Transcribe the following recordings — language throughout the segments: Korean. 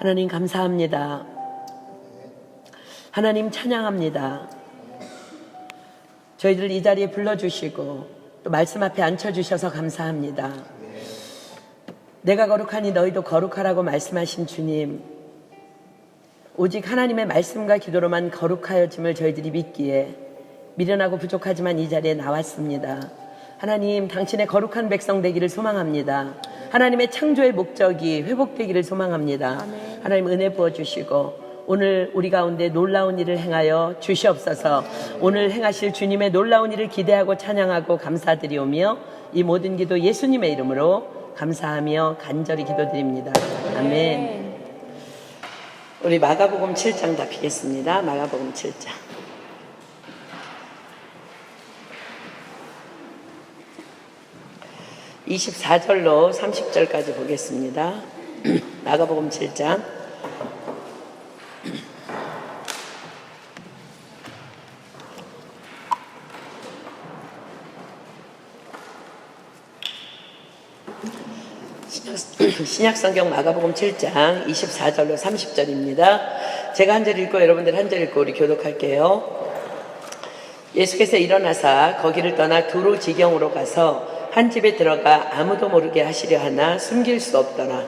하나님 감사합니다. 하나님 찬양합니다. 저희들 이 자리에 불러주시고 또 말씀 앞에 앉혀주셔서 감사합니다. 내가 거룩하니 너희도 거룩하라고 말씀하신 주님, 오직 하나님의 말씀과 기도로만 거룩하여짐을 저희들이 믿기에 미련하고 부족하지만 이 자리에 나왔습니다. 하나님, 당신의 거룩한 백성 되기를 소망합니다. 하나님의 창조의 목적이 회복되기를 소망합니다. 아멘. 하나님 은혜 부어주시고 오늘 우리 가운데 놀라운 일을 행하여 주시옵소서. 오늘 행하실 주님의 놀라운 일을 기대하고 찬양하고 감사드리오며 이 모든 기도 예수님의 이름으로 감사하며 간절히 기도드립니다. 아멘. 우리 마가복음 7장 다 피겠습니다. 마가복음 7장. (24절로) (30절까지) 보겠습니다. 마가복음 7장. 신약성경 마가복음 7장 24절로 30절입니다. 제가 한 절 읽고 여러분들 한 절 읽고 우리 교독할게요. 예수께서 일어나사 거기를 떠나 두로 지경으로 가서 한 집에 들어가 아무도 모르게 하시려 하나 숨길 수 없더라.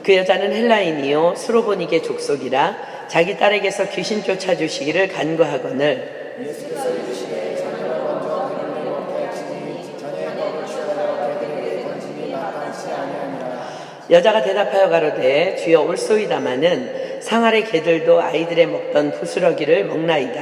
그 여자는 헬라인이요 수로보니게 족속이라 자기 딸에게서 귀신 쫓아주시기를 간구하거늘 여자가 대답하여 가로되 주여 올소이다마는 상 아래 개들도 아이들의 먹던 부스러기를 먹나이다.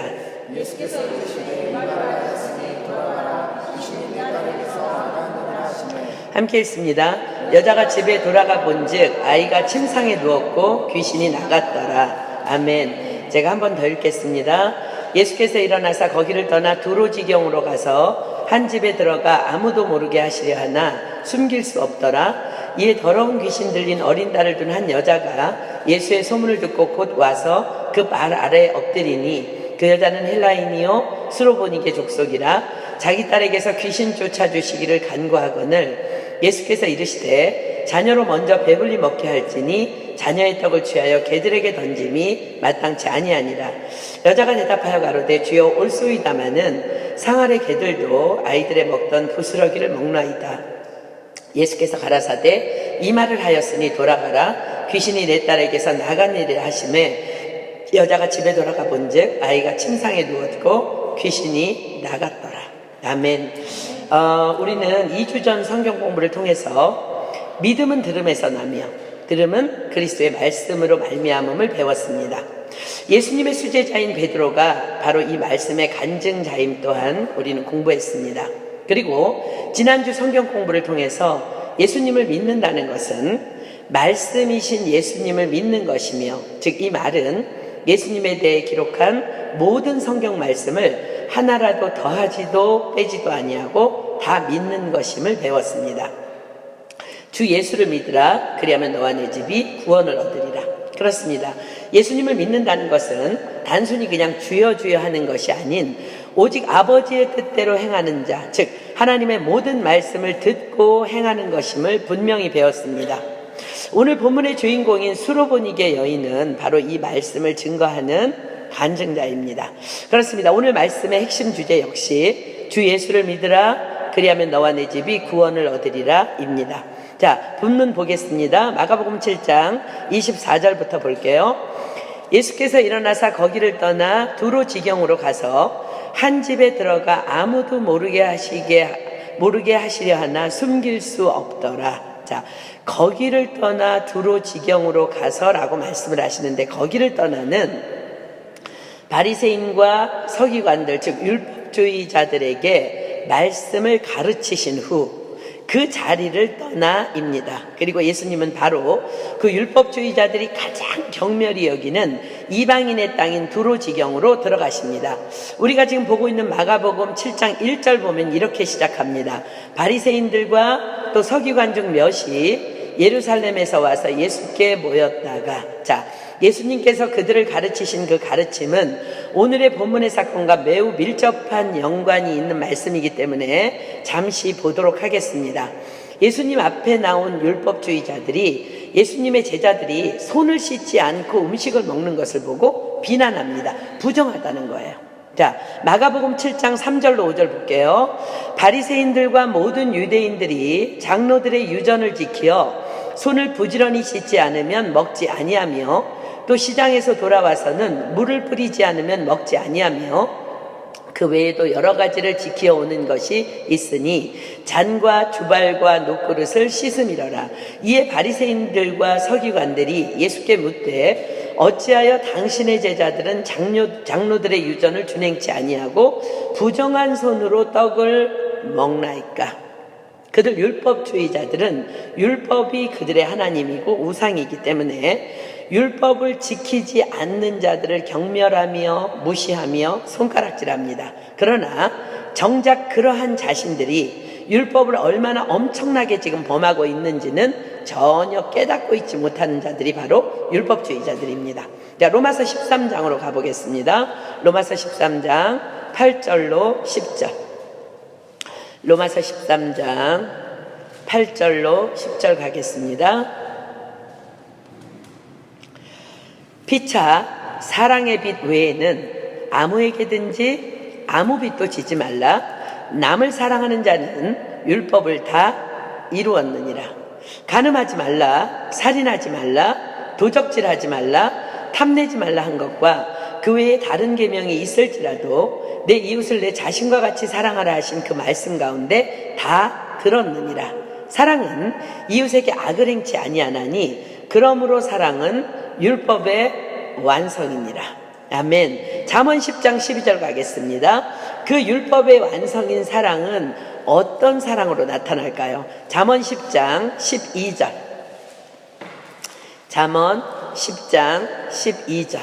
예수께서 이르시되 이 말을 하였으니 돌아가라 귀신이 내 딸에게서 나가느니라 하시매. 함께 읽습니다. 여자가 집에 돌아가 본즉 아이가 침상에 누웠고 귀신이 나갔더라. 아멘. 제가 한 번 더 읽겠습니다. 예수께서 일어나사 거기를 떠나 두로 지경으로 가서 한 집에 들어가 아무도 모르게 하시려 하나 숨길 수 없더라. 이에 더러운 귀신 들린 어린 딸을 둔 한 여자가 예수의 소문을 듣고 곧 와서 그 발 아래에 엎드리니 그 여자는 헬라인이요 수로보니게 족속이라 자기 딸에게서 귀신 쫓아주시기를 간구하거늘 예수께서 이르시되 자녀로 먼저 배불리 먹게 할지니 자녀의 떡을 취하여 개들에게 던짐이 마땅치 아니하니라. 여자가 대답하여 가로되 주여 올소이다마는 상 아래 개들도 아이들의 먹던 부스러기를 먹나이다. 예수께서 가라사대 이 말을 하였으니 돌아가라 귀신이 내 딸에게서 나가니라 하시매 여자가 집에 돌아가 본즉 아이가 침상에 누웠고 귀신이 나갔더라. 아멘. 우리는 2주 전 성경 공부를 통해서 믿음은 들음에서 나며 들음은 그리스도의 말씀으로 말미암음을 배웠습니다. 예수님의 수제자인 베드로가 바로 이 말씀의 간증자임 또한 우리는 공부했습니다. 그리고 지난주 성경 공부를 통해서 예수님을 믿는다는 것은 말씀이신 예수님을 믿는 것이며 즉 이 말은 예수님에 대해 기록한 모든 성경 말씀을 하나라도 더하지도 빼지도 아니하고 다 믿는 것임을 배웠습니다. 주 예수를 믿으라 그리하면 너와 내 집이 구원을 얻으리라. 그렇습니다. 예수님을 믿는다는 것은 단순히 그냥 주여 주여 하는 것이 아닌 오직 아버지의 뜻대로 행하는 자, 즉 하나님의 모든 말씀을 듣고 행하는 것임을 분명히 배웠습니다. 오늘 본문의 주인공인 수로보니게 여인은 바로 이 말씀을 증거하는 간증자입니다. 그렇습니다. 오늘 말씀의 핵심 주제 역시 주 예수를 믿으라 그리하면 너와 내 집이 구원을 얻으리라 입니다. 자, 본문 보겠습니다. 마가복음 7장 24절부터 볼게요. 예수께서 일어나사 거기를 떠나 두로 지경으로 가서 한 집에 들어가 아무도 모르게 하시려 하나 숨길 수 없더라. 자, 거기를 떠나 두로 지경으로 가서라고 말씀을 하시는데 거기를 떠나는 바리새인과 서기관들 즉 율법주의자들에게 말씀을 가르치신 후 그 자리를 떠나입니다. 그리고 예수님은 바로 그 율법주의자들이 가장 경멸히 여기는 이방인의 땅인 두로 지경으로 들어가십니다. 우리가 지금 보고 있는 마가복음 7장 1절 보면 이렇게 시작합니다. 바리새인들과 또 서기관 중 몇이 예루살렘에서 와서 예수께 모였다가 자 예수님께서 그들을 가르치신 그 가르침은 오늘의 본문의 사건과 매우 밀접한 연관이 있는 말씀이기 때문에 잠시 보도록 하겠습니다. 예수님 앞에 나온 율법주의자들이 예수님의 제자들이 손을 씻지 않고 음식을 먹는 것을 보고 비난합니다. 부정하다는 거예요. 자, 마가복음 7장 3절로 5절 볼게요. 바리새인들과 모든 유대인들이 장로들의 유전을 지켜 손을 부지런히 씻지 않으면 먹지 아니하며 또 시장에서 돌아와서는 물을 뿌리지 않으면 먹지 아니하며 그 외에도 여러 가지를 지켜오는 것이 있으니 잔과 주발과 녹그릇을 씻음이러라. 이에 바리새인들과 서기관들이 예수께 묻되 어찌하여 당신의 제자들은 장로들의 유전을 준행치 아니하고 부정한 손으로 떡을 먹나이까? 그들 율법주의자들은 율법이 그들의 하나님이고 우상이기 때문에 율법을 지키지 않는 자들을 경멸하며 무시하며 손가락질합니다. 그러나 정작 그러한 자신들이 율법을 얼마나 엄청나게 지금 범하고 있는지는 전혀 깨닫고 있지 못하는 자들이 바로 율법주의자들입니다. 자, 로마서 13장으로 가보겠습니다. 로마서 13장 8절로 10절. 로마서 13장 8절로 10절 가겠습니다. 피차 사랑의 빛 외에는 아무에게든지 아무 빛도 지지 말라. 남을 사랑하는 자는 율법을 다 이루었느니라. 간음하지 말라, 살인하지 말라, 도적질하지 말라, 탐내지 말라 한 것과 그 외에 다른 계명이 있을지라도 내 이웃을 내 자신과 같이 사랑하라 하신 그 말씀 가운데 다 들었느니라. 사랑은 이웃에게 악을 행치 아니하나니 그러므로 사랑은 율법의 완성이니라. 아멘. 잠언 10장 12절 가겠습니다. 그 율법의 완성인 사랑은 어떤 사랑으로 나타날까요? 잠언 10장 12절. 잠언 10장 12절.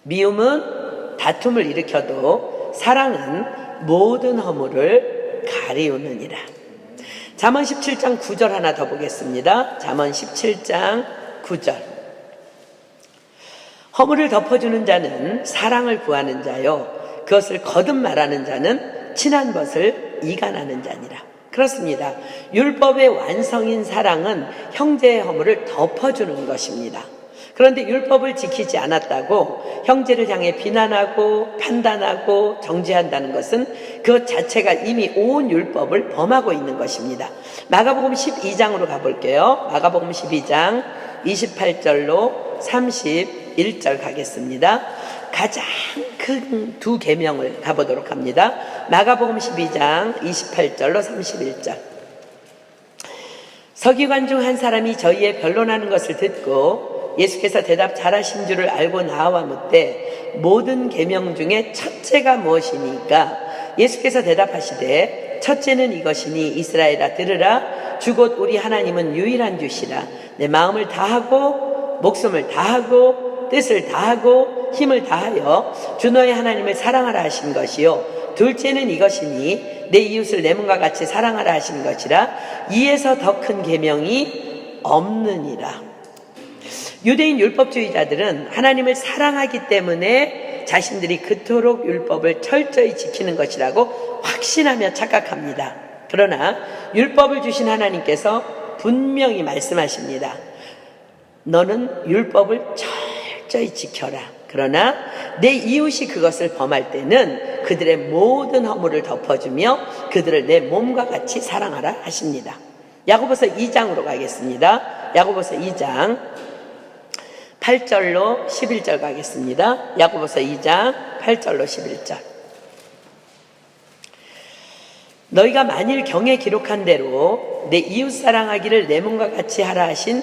미움은 다툼을 일으켜도 사랑은 모든 허물을 가리우느니라. 잠언 17장 9절 하나 더 보겠습니다. 잠언 17장 9절. 허물을 덮어주는 자는 사랑을 구하는 자요 그것을 거듭 말하는 자는 친한 것을 이간하는 자니라. 그렇습니다. 율법의 완성인 사랑은 형제의 허물을 덮어주는 것입니다. 그런데 율법을 지키지 않았다고 형제를 향해 비난하고 판단하고 정죄한다는 것은 그것 자체가 이미 온 율법을 범하고 있는 것입니다. 마가복음 12장으로 가볼게요. 마가복음 12장 28절로 31절 가겠습니다. 가장 큰 두 계명을 가보도록 합니다. 마가복음 12장 28절로 31절. 서기관 중 한 사람이 저희의 변론하는 것을 듣고 예수께서 대답 잘하신 줄을 알고 나와 묻되 모든 계명 중에 첫째가 무엇이니까? 예수께서 대답하시되 첫째는 이것이니 이스라엘아 들으라. 주 곧 우리 하나님은 유일한 주시라. 내 마음을 다하고 목숨을 다하고 뜻을 다하고 힘을 다하여 주 너의 하나님을 사랑하라 하신 것이요 둘째는 이것이니 내 이웃을 내 몸과 같이 사랑하라 하신 것이라. 이에서 더 큰 계명이 없느니라. 유대인 율법주의자들은 하나님을 사랑하기 때문에 자신들이 그토록 율법을 철저히 지키는 것이라고 확신하며 착각합니다. 그러나 율법을 주신 하나님께서 분명히 말씀하십니다. 너는 율법을 철저히 지켜라. 그러나 내 이웃이 그것을 범할 때는 그들의 모든 허물을 덮어주며 그들을 내 몸과 같이 사랑하라 하십니다. 야고보서 2장으로 가겠습니다. 야고보서 2장 8절로 11절 가겠습니다. 야고보서 2장 8절로 11절. 너희가 만일 경에 기록한 대로 내 이웃 사랑하기를 내 몸과 같이 하라 하신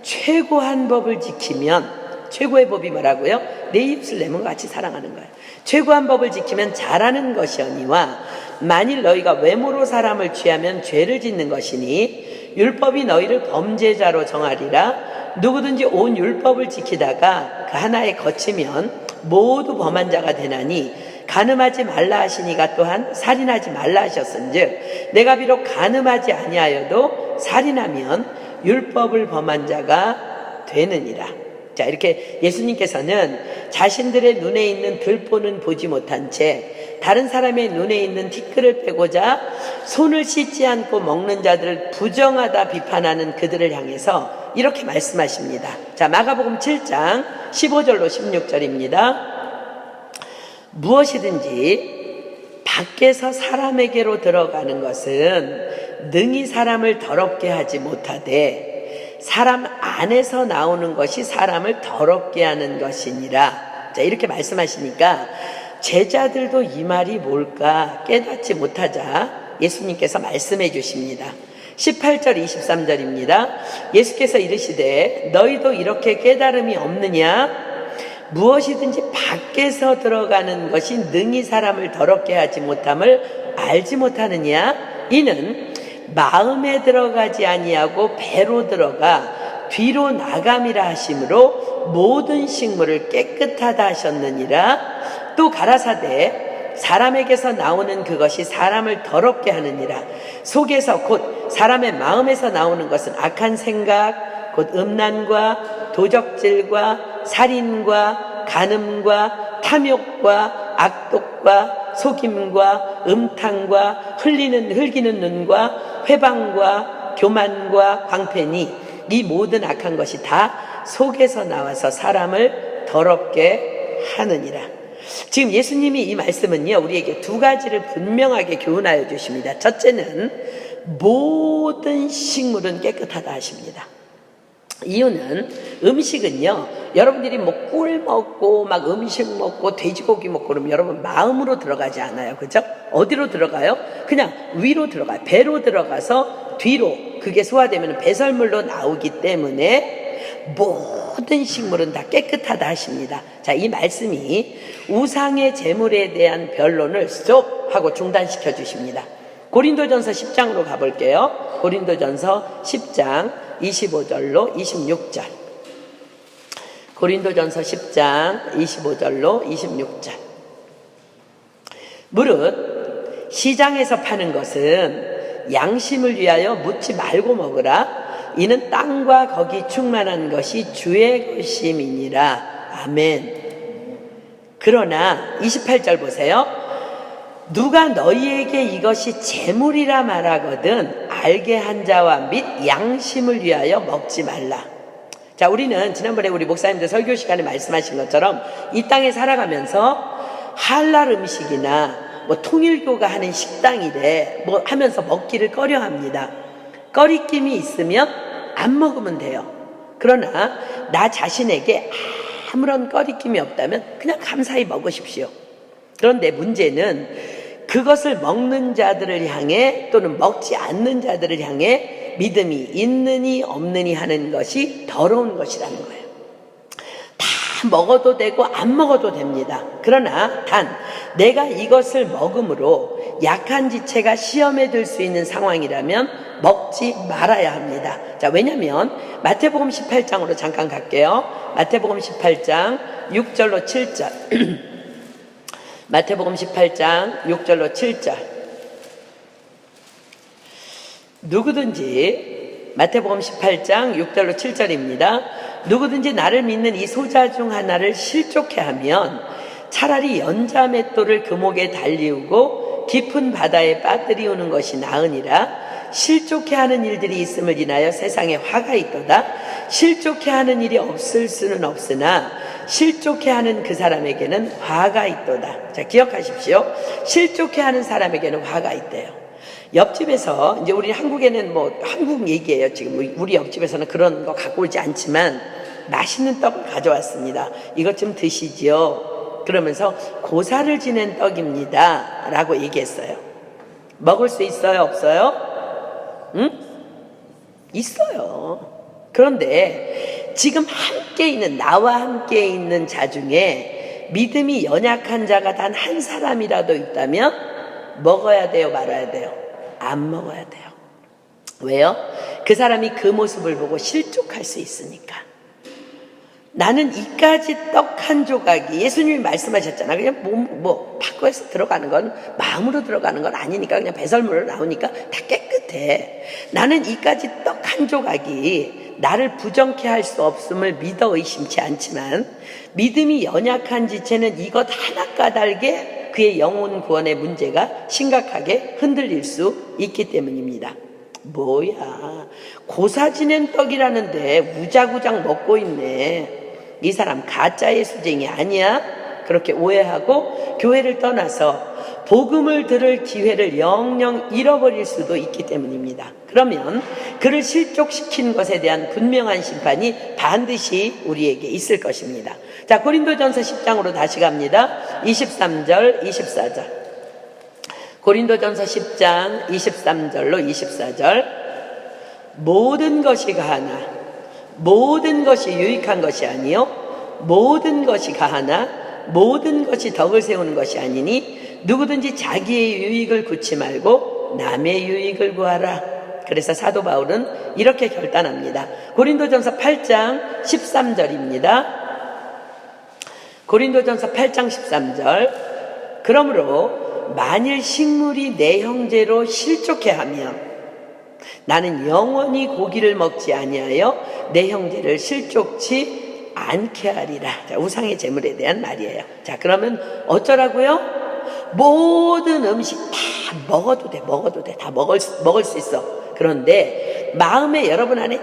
최고한 법을 지키면, 최고의 법이 뭐라고요? 내 이웃을 내 몸과 같이 사랑하는 거예요. 최고한 법을 지키면 잘하는 것이오니와 만일 너희가 외모로 사람을 취하면 죄를 짓는 것이니 율법이 너희를 범죄자로 정하리라. 누구든지 온 율법을 지키다가 그 하나에 거치면 모두 범한 자가 되나니 간음하지 말라 하시니가 또한 살인하지 말라 하셨은즉 내가 비록 간음하지 아니하여도 살인하면 율법을 범한 자가 되느니라. 자, 이렇게 예수님께서는 자신들의 눈에 있는 들보는 보지 못한 채 다른 사람의 눈에 있는 티끌을 빼고자 손을 씻지 않고 먹는 자들을 부정하다 비판하는 그들을 향해서 이렇게 말씀하십니다. 자, 마가복음 7장 15절로 16절입니다. 무엇이든지 밖에서 사람에게로 들어가는 것은 능히 사람을 더럽게 하지 못하되 사람 안에서 나오는 것이 사람을 더럽게 하는 것이니라. 자, 이렇게 말씀하시니까 제자들도 이 말이 뭘까 깨닫지 못하자 예수님께서 말씀해 주십니다. 18절 23절입니다. 예수께서 이르시되 너희도 이렇게 깨달음이 없느냐? 무엇이든지 밖에서 들어가는 것이 능히 사람을 더럽게 하지 못함을 알지 못하느냐? 이는 마음에 들어가지 아니하고 배로 들어가 뒤로 나감이라 하심으로 모든 식물을 깨끗하다 하셨느니라. 또 가라사대 사람에게서 나오는 그것이 사람을 더럽게 하느니라. 속에서 곧 사람의 마음에서 나오는 것은 악한 생각, 곧 음란과 도적질과 살인과 간음과 탐욕과 악독과 속임과 음탕과 흘기는 눈과 회방과 교만과 광패니 이 모든 악한 것이 다 속에서 나와서 사람을 더럽게 하느니라. 지금 예수님이 이 말씀은요, 우리에게 두 가지를 분명하게 교훈하여 주십니다. 첫째는 모든 식물은 깨끗하다 하십니다. 이유는 음식은요, 여러분들이 뭐 꿀 먹고 막 음식 먹고 돼지고기 먹고 그러면 여러분 마음으로 들어가지 않아요. 그죠? 어디로 들어가요? 그냥 위로 들어가요. 배로 들어가서 뒤로 그게 소화되면 배설물로 나오기 때문에 모든 식물은 다 깨끗하다 하십니다. 자, 이 말씀이 우상의 제물에 대한 변론을 스톱 하고 중단시켜 주십니다. 고린도전서 10장으로 가볼게요. 고린도전서 10장 25절로 26절. 고린도전서 10장 25절로 26절. 무릇 시장에서 파는 것은 양심을 위하여 묻지 말고 먹으라. 이는 땅과 거기 충만한 것이 주의 것임이니라. 아멘. 그러나 28절 보세요. 누가 너희에게 이것이 재물이라 말하거든 알게 한 자와 및 양심을 위하여 먹지 말라. 자, 우리는 지난번에 우리 목사님들 설교 시간에 말씀하신 것처럼 이 땅에 살아가면서 할랄 음식이나 뭐 통일교가 하는 식당이래 뭐 하면서 먹기를 꺼려합니다. 꺼리낌이 있으면 안 먹으면 돼요. 그러나 나 자신에게 아무런 꺼리낌이 없다면 그냥 감사히 먹으십시오. 그런데 문제는 그것을 먹는 자들을 향해 또는 먹지 않는 자들을 향해 믿음이 있느니 없느니 하는 것이 더러운 것이라는 거예요. 다 먹어도 되고 안 먹어도 됩니다. 그러나 단 내가 이것을 먹음으로 약한 지체가 시험에 들 수 있는 상황이라면 먹지 말아야 합니다. 자, 왜냐하면 마태복음 18장으로 잠깐 갈게요. 마태복음 18장 6절로 7절. 마태복음 18장 6절로 7절. 누구든지 마태복음 18장 6절로 7절입니다. 누구든지 나를 믿는 이 소자 중 하나를 실족해 하면 차라리 연자 맷돌을 금옥에 달리우고 깊은 바다에 빠뜨리우는 것이 나으니라. 실족해 하는 일들이 있음을 인하여 세상에 화가 있도다. 실족해 하는 일이 없을 수는 없으나 실족해 하는 그 사람에게는 화가 있도다. 자, 기억하십시오. 실족해 하는 사람에게는 화가 있대요. 옆집에서 이제 우리 한국에는 뭐 한국 얘기예요. 지금 우리 옆집에서는 그런 거 갖고 오지 않지만 맛있는 떡을 가져왔습니다. 이것 좀 드시지요. 그러면서 고사를 지낸 떡입니다 라고 얘기했어요. 먹을 수 있어요? 없어요? 응? 있어요. 그런데 지금 함께 있는 나와 함께 있는 자 중에 믿음이 연약한 자가 단 한 사람이라도 있다면 먹어야 돼요? 말아야 돼요? 안 먹어야 돼요. 왜요? 그 사람이 그 모습을 보고 실족할 수 있으니까. 나는 이까지 떡 한 조각이 예수님이 말씀하셨잖아. 그냥 뭐 밖에서 들어가는 건 마음으로 들어가는 건 아니니까 그냥 배설물로 나오니까 다 깨끗해. 나는 이까지 떡 한 조각이 나를 부정케 할 수 없음을 믿어 의심치 않지만 믿음이 연약한 지체는 이것 하나 까닭에 그의 영혼 구원의 문제가 심각하게 흔들릴 수 있기 때문입니다. 뭐야, 고사 지낸 떡이라는데 우자구장 먹고 있네. 이 사람 가짜 예수쟁이 아니야? 그렇게 오해하고 교회를 떠나서 복음을 들을 기회를 영영 잃어버릴 수도 있기 때문입니다. 그러면 그를 실족시킨 것에 대한 분명한 심판이 반드시 우리에게 있을 것입니다. 자, 고린도전서 10장으로 다시 갑니다. 23절, 24절. 고린도전서 10장 23절로 24절. 모든 것이 가하나 모든 것이 유익한 것이 아니요 모든 것이 가하나 모든 것이 덕을 세우는 것이 아니니 누구든지 자기의 유익을 구치 말고 남의 유익을 구하라. 그래서 사도 바울은 이렇게 결단합니다. 고린도전서 8장 13절입니다. 고린도전서 8장 13절. 그러므로 만일 식물이 내 형제로 실족해 하며 나는 영원히 고기를 먹지 아니하여 내 형제를 실족치 않게 하리라. 자, 우상의 제물에 대한 말이에요. 자, 그러면 어쩌라고요? 모든 음식 다 먹어도 돼. 다 먹을 수 있어. 그런데 마음에 여러분 안에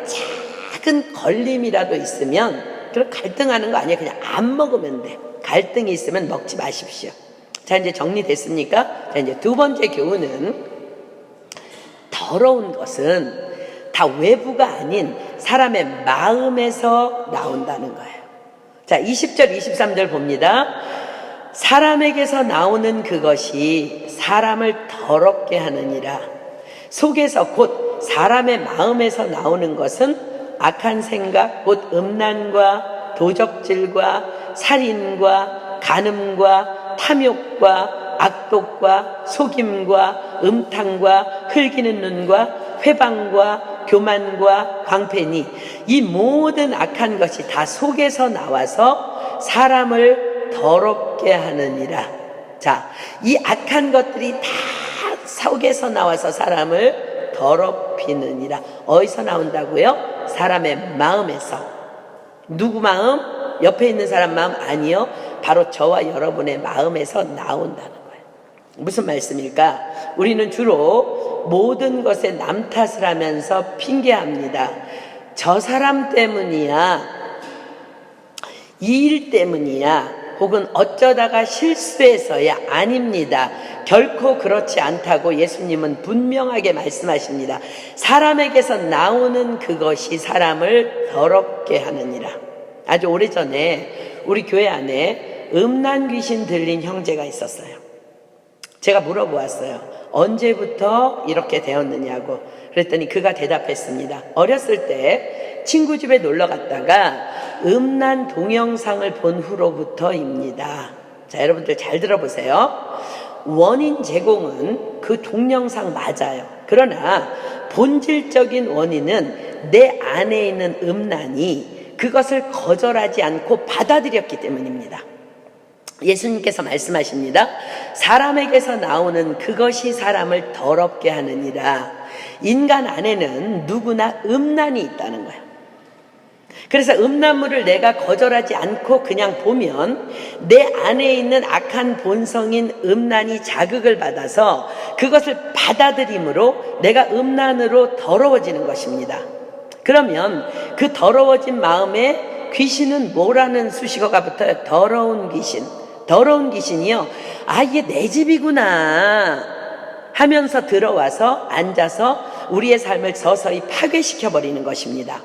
작은 걸림이라도 있으면 그럼 갈등하는 거 아니에요. 그냥 안 먹으면 돼. 갈등이 있으면 먹지 마십시오. 자, 이제 정리됐습니까? 자, 이제 두 번째 교훈은 더러운 것은 다 외부가 아닌 사람의 마음에서 나온다는 거예요. 자, 20절 23절 봅니다. 사람에게서 나오는 그것이 사람을 더럽게 하느니라. 속에서 곧 사람의 마음에서 나오는 것은 악한 생각 곧 음란과 도적질과 살인과 간음과 탐욕과 악독과 속임과 음탕과 흘기는 눈과 회방과 교만과 광패니 이 모든 악한 것이 다 속에서 나와서 사람을 더럽게 하느니라. 자, 이 악한 것들이 다 속에서 나와서 사람을 더럽히느니라. 어디서 나온다고요? 사람의 마음에서. 누구 마음? 옆에 있는 사람 마음? 아니요. 바로 저와 여러분의 마음에서 나온다는 거예요. 무슨 말씀일까? 우리는 주로 모든 것에 남 탓을 하면서 핑계합니다. 저 사람 때문이야. 이 일 때문이야. 혹은 어쩌다가 실수해서야. 아닙니다. 결코 그렇지 않다고 예수님은 분명하게 말씀하십니다. 사람에게서 나오는 그것이 사람을 더럽게 하느니라. 아주 오래전에 우리 교회 안에 음란 귀신 들린 형제가 있었어요. 제가 물어보았어요. 언제부터 이렇게 되었느냐고. 그랬더니 그가 대답했습니다. 어렸을 때 친구 집에 놀러 갔다가 음란 동영상을 본 후로부터입니다. 자, 여러분들 잘 들어보세요. 원인 제공은 그 동영상 맞아요. 그러나 본질적인 원인은 내 안에 있는 음란이 그것을 거절하지 않고 받아들였기 때문입니다. 예수님께서 말씀하십니다. 사람에게서 나오는 그것이 사람을 더럽게 하느니라. 인간 안에는 누구나 음란이 있다는 거예요. 그래서 음란물을 내가 거절하지 않고 그냥 보면 내 안에 있는 악한 본성인 음란이 자극을 받아서 그것을 받아들임으로 내가 음란으로 더러워지는 것입니다. 그러면 그 더러워진 마음에 귀신은 뭐라는 수식어가 붙어요? 더러운 귀신. 더러운 귀신이요. 아, 이게 내 집이구나 하면서 들어와서 앉아서 우리의 삶을 서서히 파괴시켜버리는 것입니다.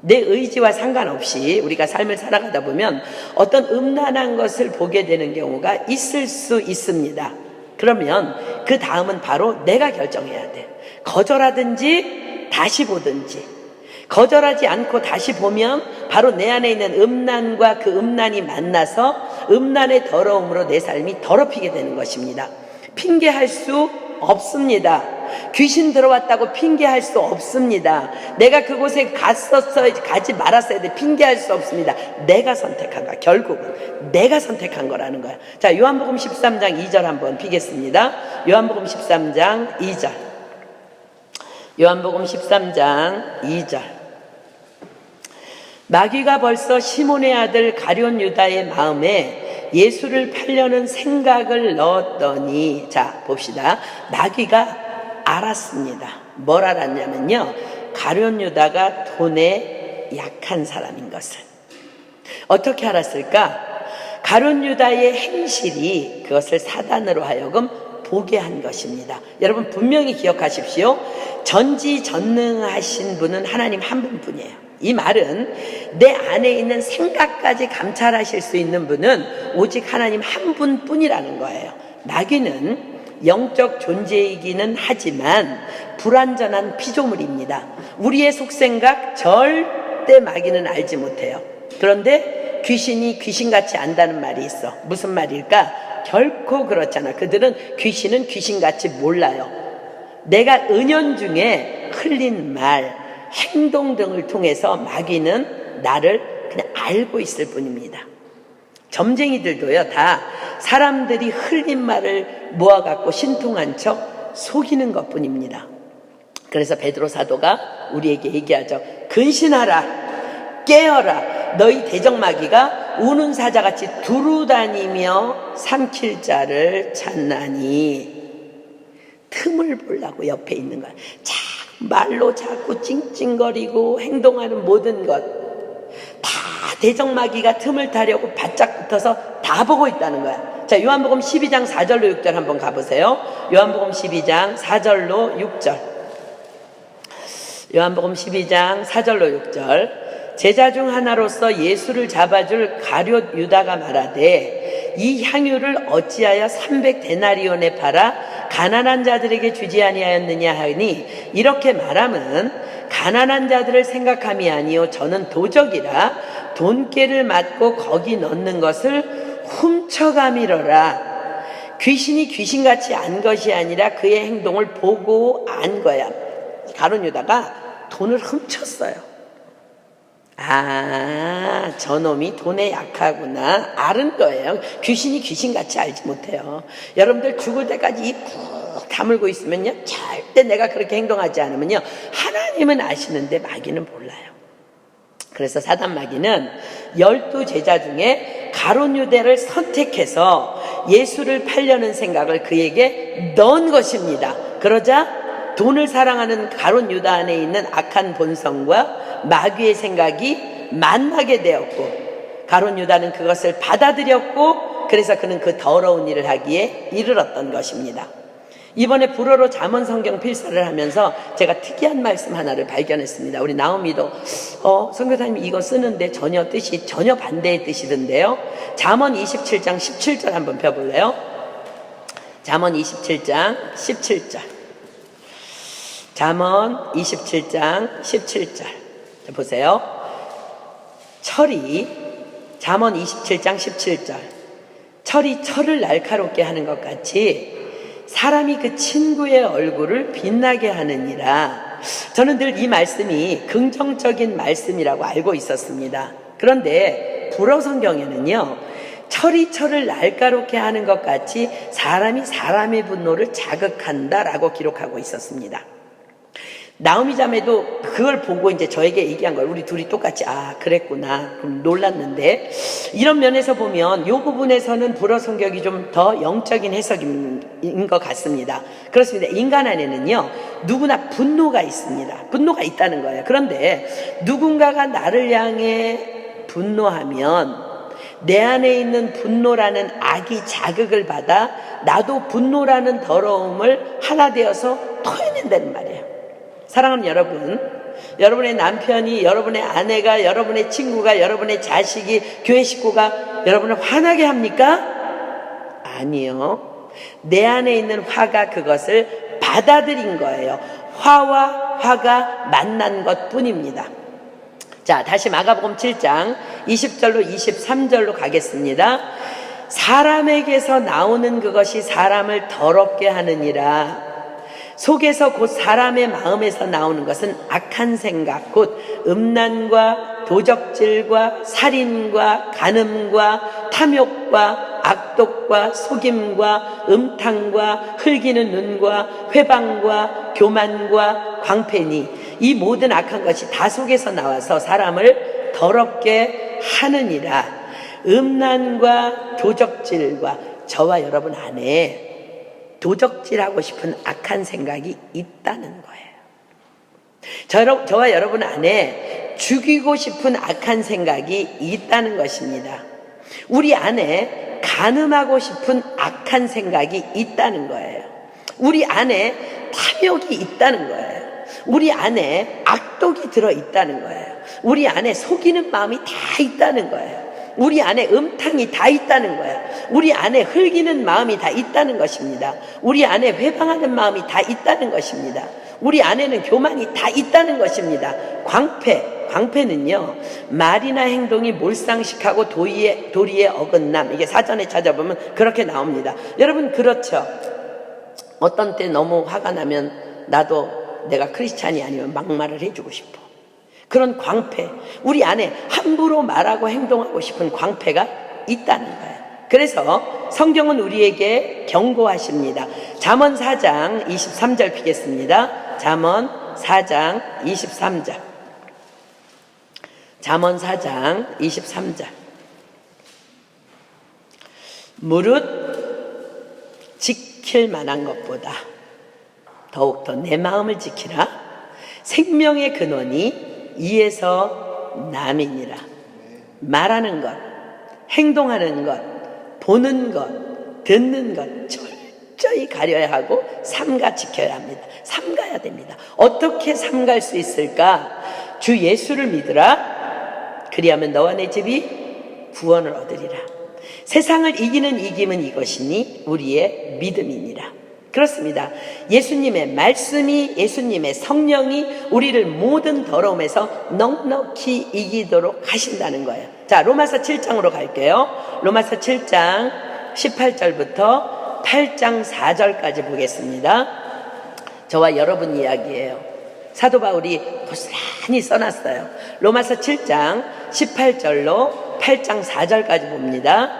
내 의지와 상관없이 우리가 삶을 살아가다 보면 어떤 음란한 것을 보게 되는 경우가 있을 수 있습니다. 그러면 그 다음은 바로 내가 결정해야 돼. 거절하든지 다시 보든지. 거절하지 않고 다시 보면 바로 내 안에 있는 음란과 그 음란이 만나서 음란의 더러움으로 내 삶이 더럽히게 되는 것입니다. 핑계할 수 없습니다. 귀신 들어왔다고 핑계할 수 없습니다. 내가 그곳에 가지 말았어야 돼. 핑계할 수 없습니다. 내가 선택한 거야. 결국은 내가 선택한 거라는 거야. 자, 요한복음 13장 2절 한번 피겠습니다. 요한복음 13장 2절. 요한복음 13장 2절. 마귀가 벌써 시몬의 아들 가룟 유다의 마음에 예수를 팔려는 생각을 넣었더니, 자 봅시다. 마귀가 알았습니다. 뭘 알았냐면요, 가룟 유다가 돈에 약한 사람인 것을. 어떻게 알았을까? 가룟 유다의 행실이 그것을 사단으로 하여금 보게 한 것입니다. 여러분 분명히 기억하십시오. 전지전능하신 분은 하나님 한 분뿐이에요. 이 말은 내 안에 있는 생각까지 감찰하실 수 있는 분은 오직 하나님 한 분뿐이라는 거예요. 마귀는 영적 존재이기는 하지만 불완전한 피조물입니다. 우리의 속생각 절대 마귀는 알지 못해요. 그런데 귀신이 귀신같이 안다는 말이 있어. 무슨 말일까? 결코 그렇잖아. 그들은 귀신은 귀신같이 몰라요. 내가 은연중에 흘린 말, 행동 등을 통해서 마귀는 나를 그냥 알고 있을 뿐입니다. 점쟁이들도요, 다 사람들이 흘린 말을 모아갖고 신통한 척 속이는 것 뿐입니다. 그래서 베드로 사도가 우리에게 얘기하죠. 근신하라, 깨어라. 너희 대적마귀가 우는 사자같이 두루다니며 삼킬 자를 찾나니. 틈을 보려고 옆에 있는 거야. 말로 자꾸 찡찡거리고 행동하는 모든 것, 다 대적마귀가 틈을 타려고 바짝 붙어서 다 보고 있다는 거야. 자, 요한복음 12장 4절로 6절 한번 가보세요. 요한복음 12장 4절로 6절. 요한복음 12장 4절로 6절. 제자 중 하나로서 예수를 잡아줄 가룟 유다가 말하되 이 향유를 어찌하여 300데나리온에 팔아 가난한 자들에게 주지 아니하였느냐 하니, 이렇게 말하면 가난한 자들을 생각함이 아니요 저는 도적이라 돈깨를 맞고 거기 넣는 것을 훔쳐가미러라. 귀신이 귀신같이 안 것이 아니라 그의 행동을 보고 안 거야. 가룟 유다가 돈을 훔쳤어요. 아, 저놈이 돈에 약하구나 알은 거예요. 귀신이 귀신같이 알지 못해요. 여러분들 죽을 때까지 입 푹 다물고 있으면요, 절대 내가 그렇게 행동하지 않으면요, 하나님은 아시는데 마귀는 몰라요. 그래서 사단 마귀는 12 제자 중에 가룟 유다를 선택해서 예수를 팔려는 생각을 그에게 넣은 것입니다. 그러자 돈을 사랑하는 가룟 유다 안에 있는 악한 본성과 마귀의 생각이 만나게 되었고, 가룟 유다는 그것을 받아들였고, 그래서 그는 그 더러운 일을 하기에 이르렀던 것입니다. 이번에 불어로 잠언 성경 필사를 하면서 제가 특이한 말씀 하나를 발견했습니다. 우리 나오미도 선교사님 이거 쓰는데 뜻이 전혀 반대의 뜻이던데요. 잠언 27장 17절 한번 펴볼래요? 잠언 27장 17절. 잠언 27장 17절 보세요. 잠언 27장 17절. 철이 철을 날카롭게 하는 것 같이 사람이 그 친구의 얼굴을 빛나게 하느니라. 저는 늘 이 말씀이 긍정적인 말씀이라고 알고 있었습니다. 그런데 불어 성경에는요, 철이 철을 날카롭게 하는 것 같이 사람이 사람의 분노를 자극한다라고 기록하고 있었습니다. 나오미 자매도 그걸 보고 이제 저에게 얘기한 걸 우리 둘이 똑같이 그랬구나 놀랐는데, 이런 면에서 보면 이 부분에서는 불어 성경이 좀 더 영적인 해석인 것 같습니다. 그렇습니다. 인간 안에는요, 누구나 분노가 있습니다. 분노가 있다는 거예요. 그런데 누군가가 나를 향해 분노하면 내 안에 있는 분노라는 악이 자극을 받아 나도 분노라는 더러움을 하나 되어서 토해낸다는 말이에요. 사랑하는 여러분, 여러분의 남편이, 여러분의 아내가, 여러분의 친구가, 여러분의 자식이, 교회 식구가 여러분을 화나게 합니까? 아니요. 내 안에 있는 화가 그것을 받아들인 거예요. 화와 화가 만난 것 뿐입니다. 자, 다시 마가복음 7장 20절로 23절로 가겠습니다. 사람에게서 나오는 그것이 사람을 더럽게 하느니라. 속에서 곧 사람의 마음에서 나오는 것은 악한 생각, 곧 음란과 도적질과 살인과 간음과 탐욕과 악독과 속임과 음탕과 흘기는 눈과 회방과 교만과 광패니, 이 모든 악한 것이 다 속에서 나와서 사람을 더럽게 하느니라. 음란과 도적질과 저와 여러분 안에 도적질하고 싶은 악한 생각이 있다는 거예요. 저와 여러분 안에 죽이고 싶은 악한 생각이 있다는 것입니다. 우리 안에 간음하고 싶은 악한 생각이 있다는 거예요. 우리 안에 탐욕이 있다는 거예요. 우리 안에 악독이 들어있다는 거예요. 우리 안에 속이는 마음이 다 있다는 거예요. 우리 안에 음탕이 다 있다는 거예요. 우리 안에 흘기는 마음이 다 있다는 것입니다. 우리 안에 회방하는 마음이 다 있다는 것입니다. 우리 안에는 교만이 다 있다는 것입니다. 광패는요, 말이나 행동이 몰상식하고 도리에 어긋남. 이게 사전에 찾아보면 그렇게 나옵니다. 여러분, 그렇죠? 어떤 때 너무 화가 나면 나도 내가 크리스찬이 아니면 막말을 해주고 싶어. 그런 광패, 우리 안에 함부로 말하고 행동하고 싶은 광패가 있다는 거예요. 그래서 성경은 우리에게 경고하십니다. 잠언 4장 23절 피겠습니다. 잠언 4장 23절. 잠언 4장 23절. 무릇 지킬 만한 것보다 더욱더 내 마음을 지키라. 생명의 근원이 이에서 남이니라. 말하는 것, 행동하는 것, 보는 것, 듣는 것 철저히 가려야 하고 삼가 지켜야 합니다. 삼가야 됩니다. 어떻게 삼갈 수 있을까? 주 예수를 믿으라. 그리하면 너와 내 집이 구원을 얻으리라. 세상을 이기는 이김은 이것이니 우리의 믿음이니라. 그렇습니다. 예수님의 말씀이, 예수님의 성령이 우리를 모든 더러움에서 넉넉히 이기도록 하신다는 거예요. 자, 로마서 7장으로 갈게요. 로마서 7장 18절부터 8장 4절까지 보겠습니다. 저와 여러분 이야기예요. 사도 바울이 고스란히 써놨어요. 로마서 7장 18절로 8장 4절까지 봅니다.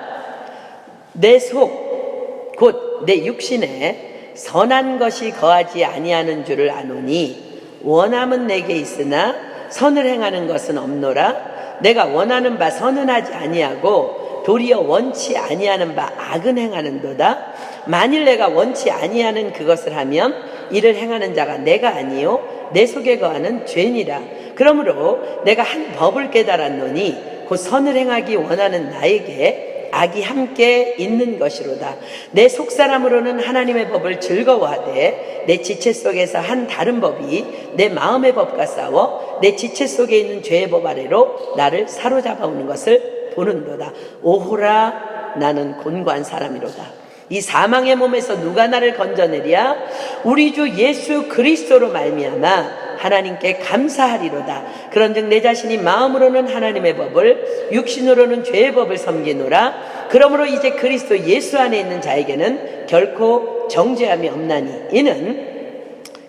내 속, 곧 내 육신에 선한 것이 거하지 아니하는 줄을 아노니 원함은 내게 있으나 선을 행하는 것은 없노라. 내가 원하는 바 선은 하지 아니하고 도리어 원치 아니하는 바 악은 행하는도다. 만일 내가 원치 아니하는 그것을 하면 이를 행하는 자가 내가 아니요 내 속에 거하는 죄니라. 그러므로 내가 한 법을 깨달았노니 곧 선을 행하기 원하는 나에게 악이 함께 있는 것이로다. 내 속사람으로는 하나님의 법을 즐거워하되 내 지체 속에서 한 다른 법이 내 마음의 법과 싸워 내 지체 속에 있는 죄의 법 아래로 나를 사로잡아오는 것을 보는도다. 오호라, 나는 곤고한 사람이로다. 이 사망의 몸에서 누가 나를 건져내랴? 우리 주 예수 그리스도로 말미암아 하나님께 감사하리로다. 그런즉 내 자신이 마음으로는 하나님의 법을, 육신으로는 죄의 법을 섬기노라. 그러므로 이제 그리스도 예수 안에 있는 자에게는 결코 정죄함이 없나니 이는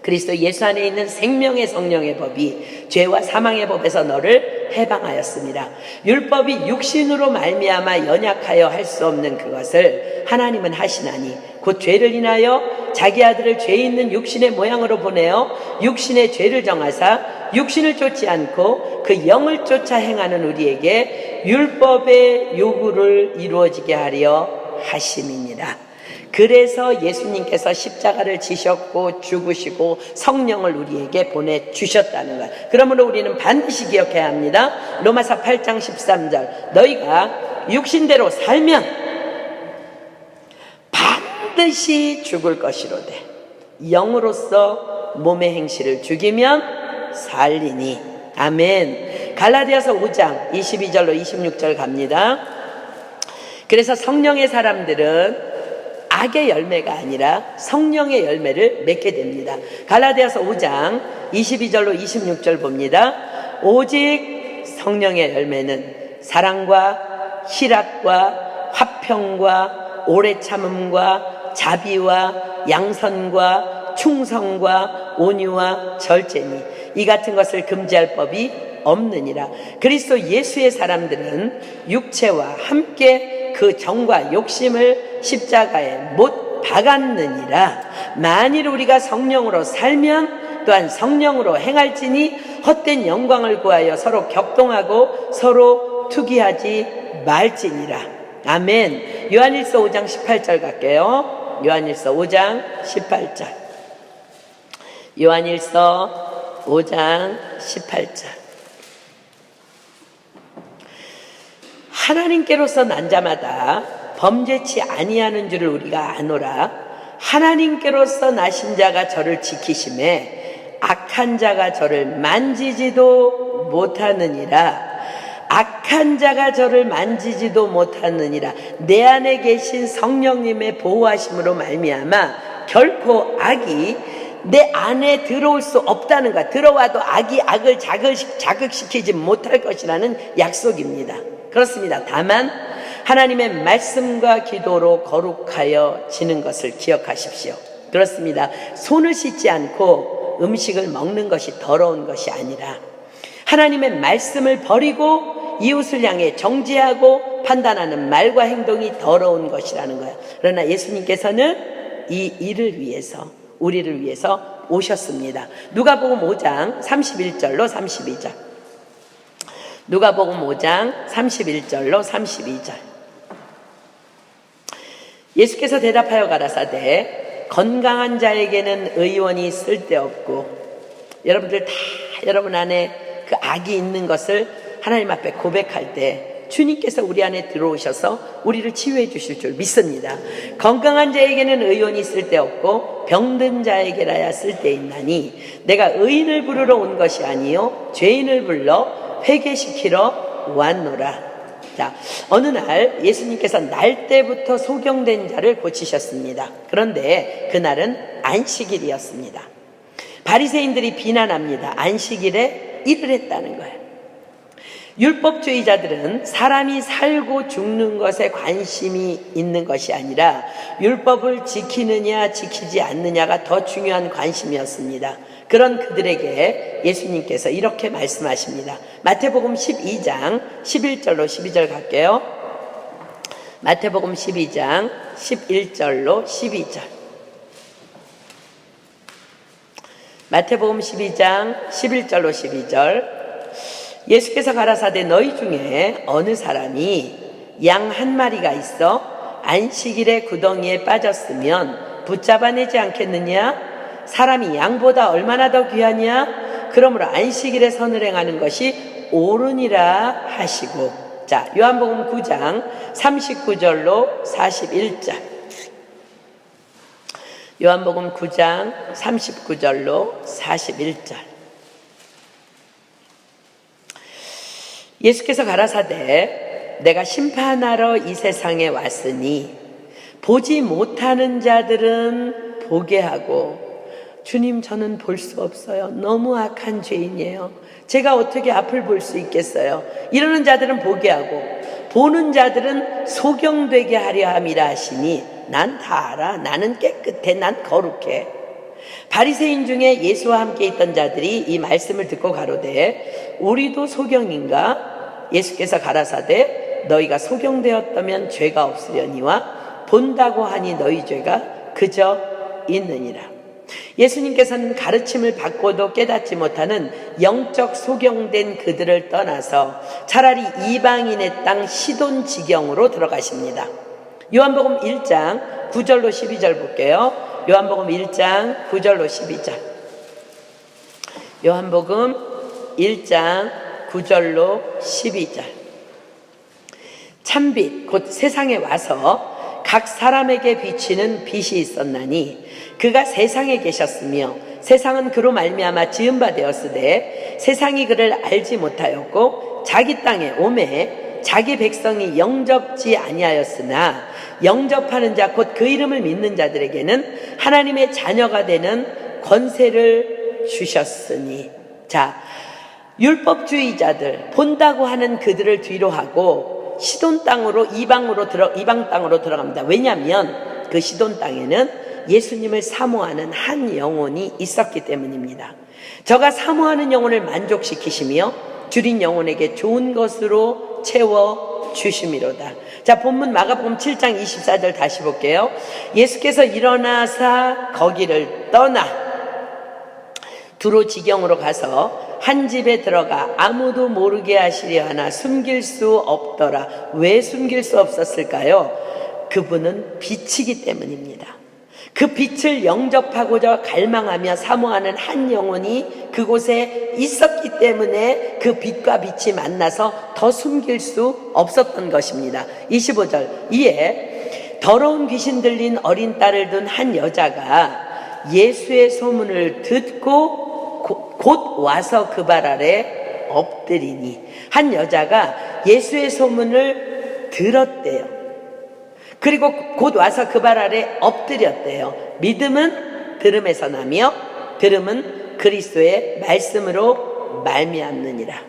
그리스도 예수 안에 있는 생명의 성령의 법이 죄와 사망의 법에서 너를 해방하였습니다. 율법이 육신으로 말미암아 연약하여 할 수 없는 그것을 하나님은 하시나니 곧 죄를 인하여 자기 아들을 죄 있는 육신의 모양으로 보내어 육신의 죄를 정하사 육신을 쫓지 않고 그 영을 쫓아 행하는 우리에게 율법의 요구를 이루어지게 하려 하심이니라. 그래서 예수님께서 십자가를 지셨고 죽으시고 성령을 우리에게 보내주셨다는 거예요. 그러므로 우리는 반드시 기억해야 합니다. 로마서 8장 13절 너희가 육신대로 살면 반드시 죽을 것이로되 영으로서 몸의 행실을 죽이면 살리니. 아멘. 갈라디아서 5장 22절로 26절 갑니다. 그래서 성령의 사람들은 악의 열매가 아니라 성령의 열매를 맺게 됩니다. 갈라디아서 5장 22절로 26절 봅니다. 오직 성령의 열매는 사랑과 희락과 화평과 오래 참음과 자비와 양선과 충성과 온유와 절제니 이 같은 것을 금지할 법이 없느니라. 그리스도 예수의 사람들은 육체와 함께 그 정과 욕심을 십자가에 못 박았느니라. 만일 우리가 성령으로 살면 또한 성령으로 행할지니 헛된 영광을 구하여 서로 격동하고 서로 투기하지 말지니라. 아멘. 요한일서 5장 18절 갈게요. 요한일서 5장 18절. 요한일서 5장 18절. 하나님께로서 난 자마다 범죄치 아니하는 줄을 우리가 아노라. 하나님께로서 나신 자가 저를 지키심에 악한 자가 저를 만지지도 못하느니라. 악한 자가 저를 만지지도 못하느니라. 내 안에 계신 성령님의 보호하심으로 말미암아 결코 악이 내 안에 들어올 수 없다는 것. 들어와도 악이 악을 자극시키지 못할 것이라는 약속입니다. 그렇습니다. 다만 하나님의 말씀과 기도로 거룩하여 지는 것을 기억하십시오. 그렇습니다. 손을 씻지 않고 음식을 먹는 것이 더러운 것이 아니라 하나님의 말씀을 버리고 이웃을 향해 정죄하고 판단하는 말과 행동이 더러운 것이라는 거예요. 그러나 예수님께서는 이 일을 위해서, 우리를 위해서 오셨습니다. 누가복음 5장 31절로 32절. 누가복음 5장 31절로 32절. 예수께서 대답하여 가라사대 건강한 자에게는 의원이 쓸데없고, 여러분들 다 여러분 안에 그 악이 있는 것을 하나님 앞에 고백할 때 주님께서 우리 안에 들어오셔서 우리를 치유해 주실 줄 믿습니다. 건강한 자에게는 의원이 쓸데없고 병든 자에게라야 쓸데있나니 내가 의인을 부르러 온 것이 아니요 죄인을 불러 회개시키러 왔노라. 자, 어느 날 예수님께서 날 때부터 소경된 자를 고치셨습니다. 그런데 그날은 안식일이었습니다. 바리새인들이 비난합니다. 안식일에 일을 했다는 거예요. 율법주의자들은 사람이 살고 죽는 것에 관심이 있는 것이 아니라 율법을 지키느냐 지키지 않느냐가 더 중요한 관심이었습니다. 그런 그들에게 예수님께서 이렇게 말씀하십니다. 마태복음 12장 11절로 12절 갈게요. 마태복음 12장 11절로 12절. 마태복음 12장 11절로 12절. 예수께서 가라사대 너희 중에 어느 사람이 양 한 마리가 있어 안식일에 구덩이에 빠졌으면 붙잡아내지 않겠느냐? 사람이 양보다 얼마나 더 귀하냐? 그러므로 안식일에 선을 행하는 것이 옳으니라 하시고. 자, 요한복음 9장 39절로 41절. 요한복음 9장 39절로 41절. 예수께서 가라사대 내가 심판하러 이 세상에 왔으니 보지 못하는 자들은 보게 하고, 주님 저는 볼 수 없어요. 너무 악한 죄인이에요. 제가 어떻게 앞을 볼 수 있겠어요. 이러는 자들은 보게 하고 보는 자들은 소경되게 하려 함이라 하시니 난 다 알아. 나는 깨끗해. 난 거룩해. 바리새인 중에 예수와 함께 있던 자들이 이 말씀을 듣고 가로되 우리도 소경인가? 예수께서 가라사대 너희가 소경되었다면 죄가 없으려니와 본다고 하니 너희 죄가 그저 있느니라. 예수님께서는 가르침을 받고도 깨닫지 못하는 영적 소경된 그들을 떠나서 차라리 이방인의 땅 시돈 지경으로 들어가십니다. 요한복음 1장 9절로 12절 볼게요. 요한복음 1장 9절로 12절. 요한복음 1장 9절로 12절. 참빛 곧 세상에 와서 각 사람에게 비치는 빛이 있었나니 그가 세상에 계셨으며 세상은 그로 말미암아 지은 바 되었으되 세상이 그를 알지 못하였고 자기 땅에 오매 자기 백성이 영접지 아니하였으나 영접하는 자 곧 그 이름을 믿는 자들에게는 하나님의 자녀가 되는 권세를 주셨으니. 자, 율법주의자들 본다고 하는 그들을 뒤로 하고 시돈 땅으로 이방 땅으로 들어갑니다. 왜냐하면 그 시돈 땅에는 예수님을 사모하는 한 영혼이 있었기 때문입니다. 저가 사모하는 영혼을 만족시키시며 줄인 영혼에게 좋은 것으로 채워 주심이로다. 자, 본문 마가복음 7장 24절 다시 볼게요. 예수께서 일어나사 거기를 떠나 두로 지경으로 가서 한 집에 들어가 아무도 모르게 하시려 하나 숨길 수 없더라. 왜 숨길 수 없었을까요? 그분은 빛이기 때문입니다. 그 빛을 영접하고자 갈망하며 사모하는 한 영혼이 그곳에 있었기 때문에 그 빛과 빛이 만나서 더 숨길 수 없었던 것입니다. 25절, 이에 더러운 귀신 들린 어린 딸을 둔 한 여자가 예수의 소문을 듣고 곧 와서 그 발 아래 엎드리니, 한 여자가 예수의 소문을 들었대요. 그리고 곧 와서 그 발 아래 엎드렸대요. 믿음은 들음에서 나며 들음은 그리스도의 말씀으로 말미암느니라.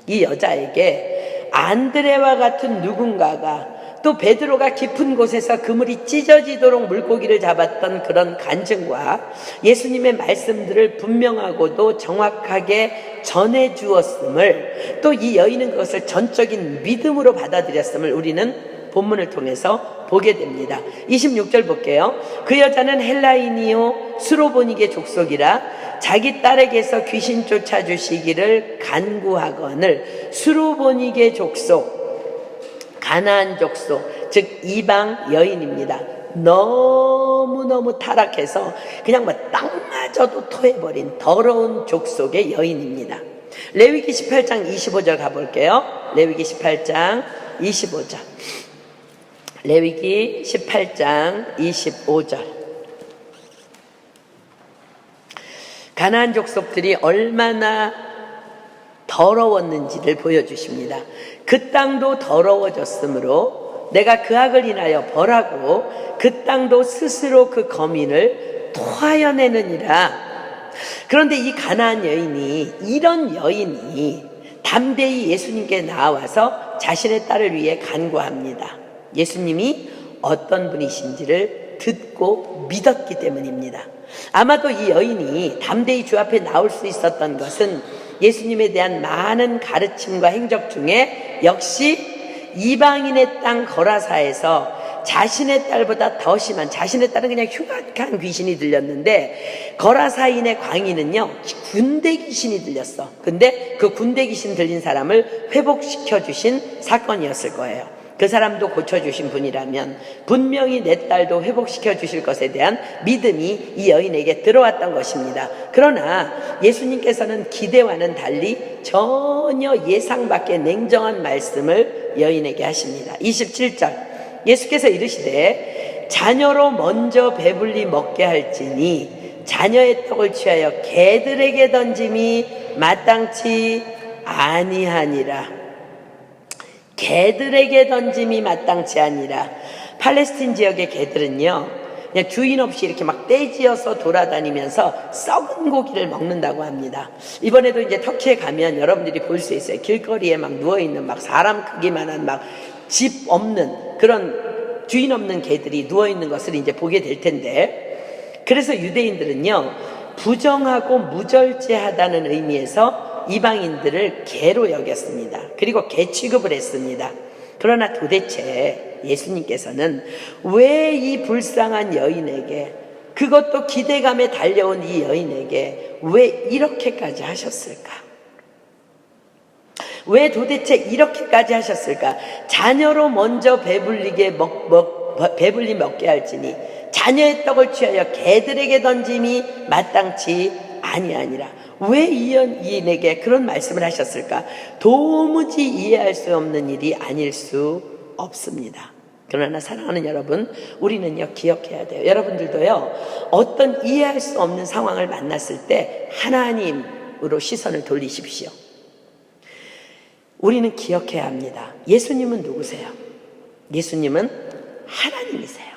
이 여자에게 안드레와 같은 누군가가, 또 베드로가 깊은 곳에서 그물이 찢어지도록 물고기를 잡았던 그런 간증과 예수님의 말씀들을 분명하고도 정확하게 전해 주었음을, 또 이 여인은 그것을 전적인 믿음으로 받아들였음을 우리는 본문을 통해서 보게 됩니다. 26절 볼게요. 그 여자는 헬라인이요 수로보니게 족속이라 자기 딸에게서 귀신 쫓아주시기를 간구하거늘. 수로보니게 족속, 가나안 족속, 즉 이방 여인입니다. 너무너무 타락해서 그냥 땅마저도 토해버린 더러운 족속의 여인입니다. 레위기 18장 25절 가볼게요. 레위기 18장 25절. 레위기 18장 25절. 가나안 족속들이 얼마나 더러웠는지를 보여주십니다. 그 땅도 더러워졌으므로 내가 그 악을 인하여 벌하고 그 땅도 스스로 그 거민을 토하여내느니라. 그런데 이 가나안 여인이, 이런 여인이 담대히 예수님께 나와서 자신의 딸을 위해 간구합니다. 예수님이 어떤 분이신지를 듣고 믿었기 때문입니다. 아마도 이 여인이 담대히 주 앞에 나올 수 있었던 것은 예수님에 대한 많은 가르침과 행적 중에 역시 이방인의 땅 거라사에서 자신의 딸보다 더 심한, 자신의 딸은 그냥 흉악한 귀신이 들렸는데 거라사인의 광인은요 군대 귀신이 들렸어. 근데 그 군대 귀신 들린 사람을 회복시켜 주신 사건이었을 거예요. 그 사람도 고쳐주신 분이라면 분명히 내 딸도 회복시켜 주실 것에 대한 믿음이 이 여인에게 들어왔던 것입니다. 그러나 예수님께서는 기대와는 달리 전혀 예상 밖의 냉정한 말씀을 여인에게 하십니다. 27절, 예수께서 이르시되 자녀로 먼저 배불리 먹게 할지니 자녀의 떡을 취하여 개들에게 던짐이 마땅치 아니하니라. 개들에게 던짐이 마땅치 아니라. 팔레스틴 지역의 개들은요 그냥 주인 없이 이렇게 떼지어서 돌아다니면서 썩은 고기를 먹는다고 합니다. 이번에도 이제 터키에 가면 여러분들이 볼 수 있어요. 길거리에 누워있는 사람 크기만한 집 없는 그런 주인 없는 개들이 누워있는 것을 이제 보게 될 텐데, 그래서 유대인들은요 부정하고 무절제하다는 의미에서 이방인들을 개로 여겼습니다. 그리고 개 취급을 했습니다. 그러나 도대체 예수님께서는 왜 이 불쌍한 여인에게, 그것도 기대감에 달려온 이 여인에게 왜 이렇게까지 하셨을까? 왜 도대체 이렇게까지 하셨을까? 자녀로 먼저 배불리 먹게 할지니 자녀의 떡을 취하여 개들에게 던짐이 마땅치 아니하니라. 왜 이 여인에게 그런 말씀을 하셨을까? 도무지 이해할 수 없는 일이 아닐 수 없습니다. 그러나 사랑하는 여러분, 우리는요 기억해야 돼요. 여러분들도요 어떤 이해할 수 없는 상황을 만났을 때 하나님으로 시선을 돌리십시오. 우리는 기억해야 합니다. 예수님은 누구세요? 예수님은 하나님이세요.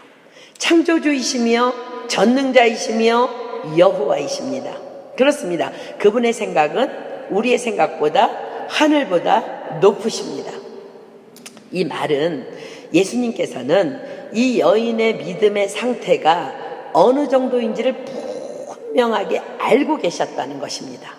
창조주이시며 전능자이시며 여호와이십니다. 그렇습니다. 그분의 생각은 우리의 생각보다 하늘보다 높으십니다. 이 말은 예수님께서는 이 여인의 믿음의 상태가 어느 정도인지를 분명하게 알고 계셨다는 것입니다.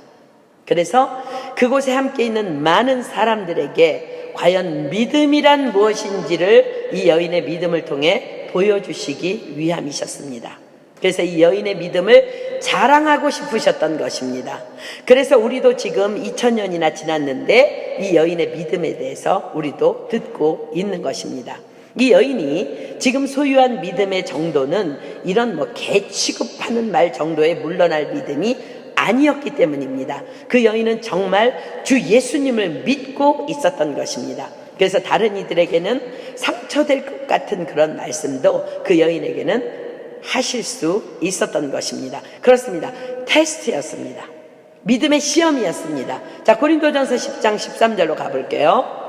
그래서 그곳에 함께 있는 많은 사람들에게 과연 믿음이란 무엇인지를 이 여인의 믿음을 통해 보여주시기 위함이셨습니다. 그래서 이 여인의 믿음을 자랑하고 싶으셨던 것입니다. 그래서 우리도 지금 2000년이나 지났는데 이 여인의 믿음에 대해서 우리도 듣고 있는 것입니다. 이 여인이 지금 소유한 믿음의 정도는 이런 개 취급하는 말 정도의 물러날 믿음이 아니었기 때문입니다. 그 여인은 정말 주 예수님을 믿고 있었던 것입니다. 그래서 다른 이들에게는 상처될 것 같은 그런 말씀도 그 여인에게는 하실 수 있었던 것입니다. 그렇습니다. 테스트였습니다. 믿음의 시험이었습니다. 자, 고린도전서 10장 13절로 가볼게요.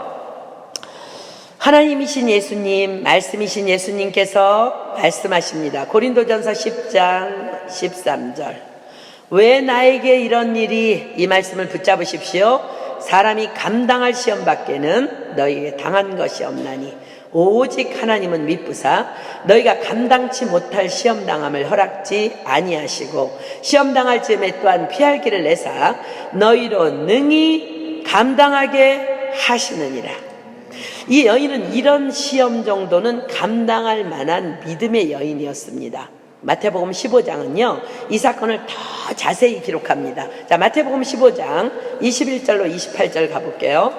하나님이신 예수님, 말씀이신 예수님께서 말씀하십니다. 고린도전서 10장 13절. 왜 나에게 이런 일이, 이 말씀을 붙잡으십시오. 사람이 감당할 시험 밖에는 너희에게 당한 것이 없나니 오직 하나님은 미쁘사 너희가 감당치 못할 시험당함을 허락지 아니하시고 시험당할 즈음에 또한 피할 길을 내사 너희로 능히 감당하게 하시느니라. 이 여인은 이런 시험 정도는 감당할 만한 믿음의 여인이었습니다. 마태복음 15장은요 이 사건을 더 자세히 기록합니다. 자, 마태복음 15장 21절로 28절 가볼게요.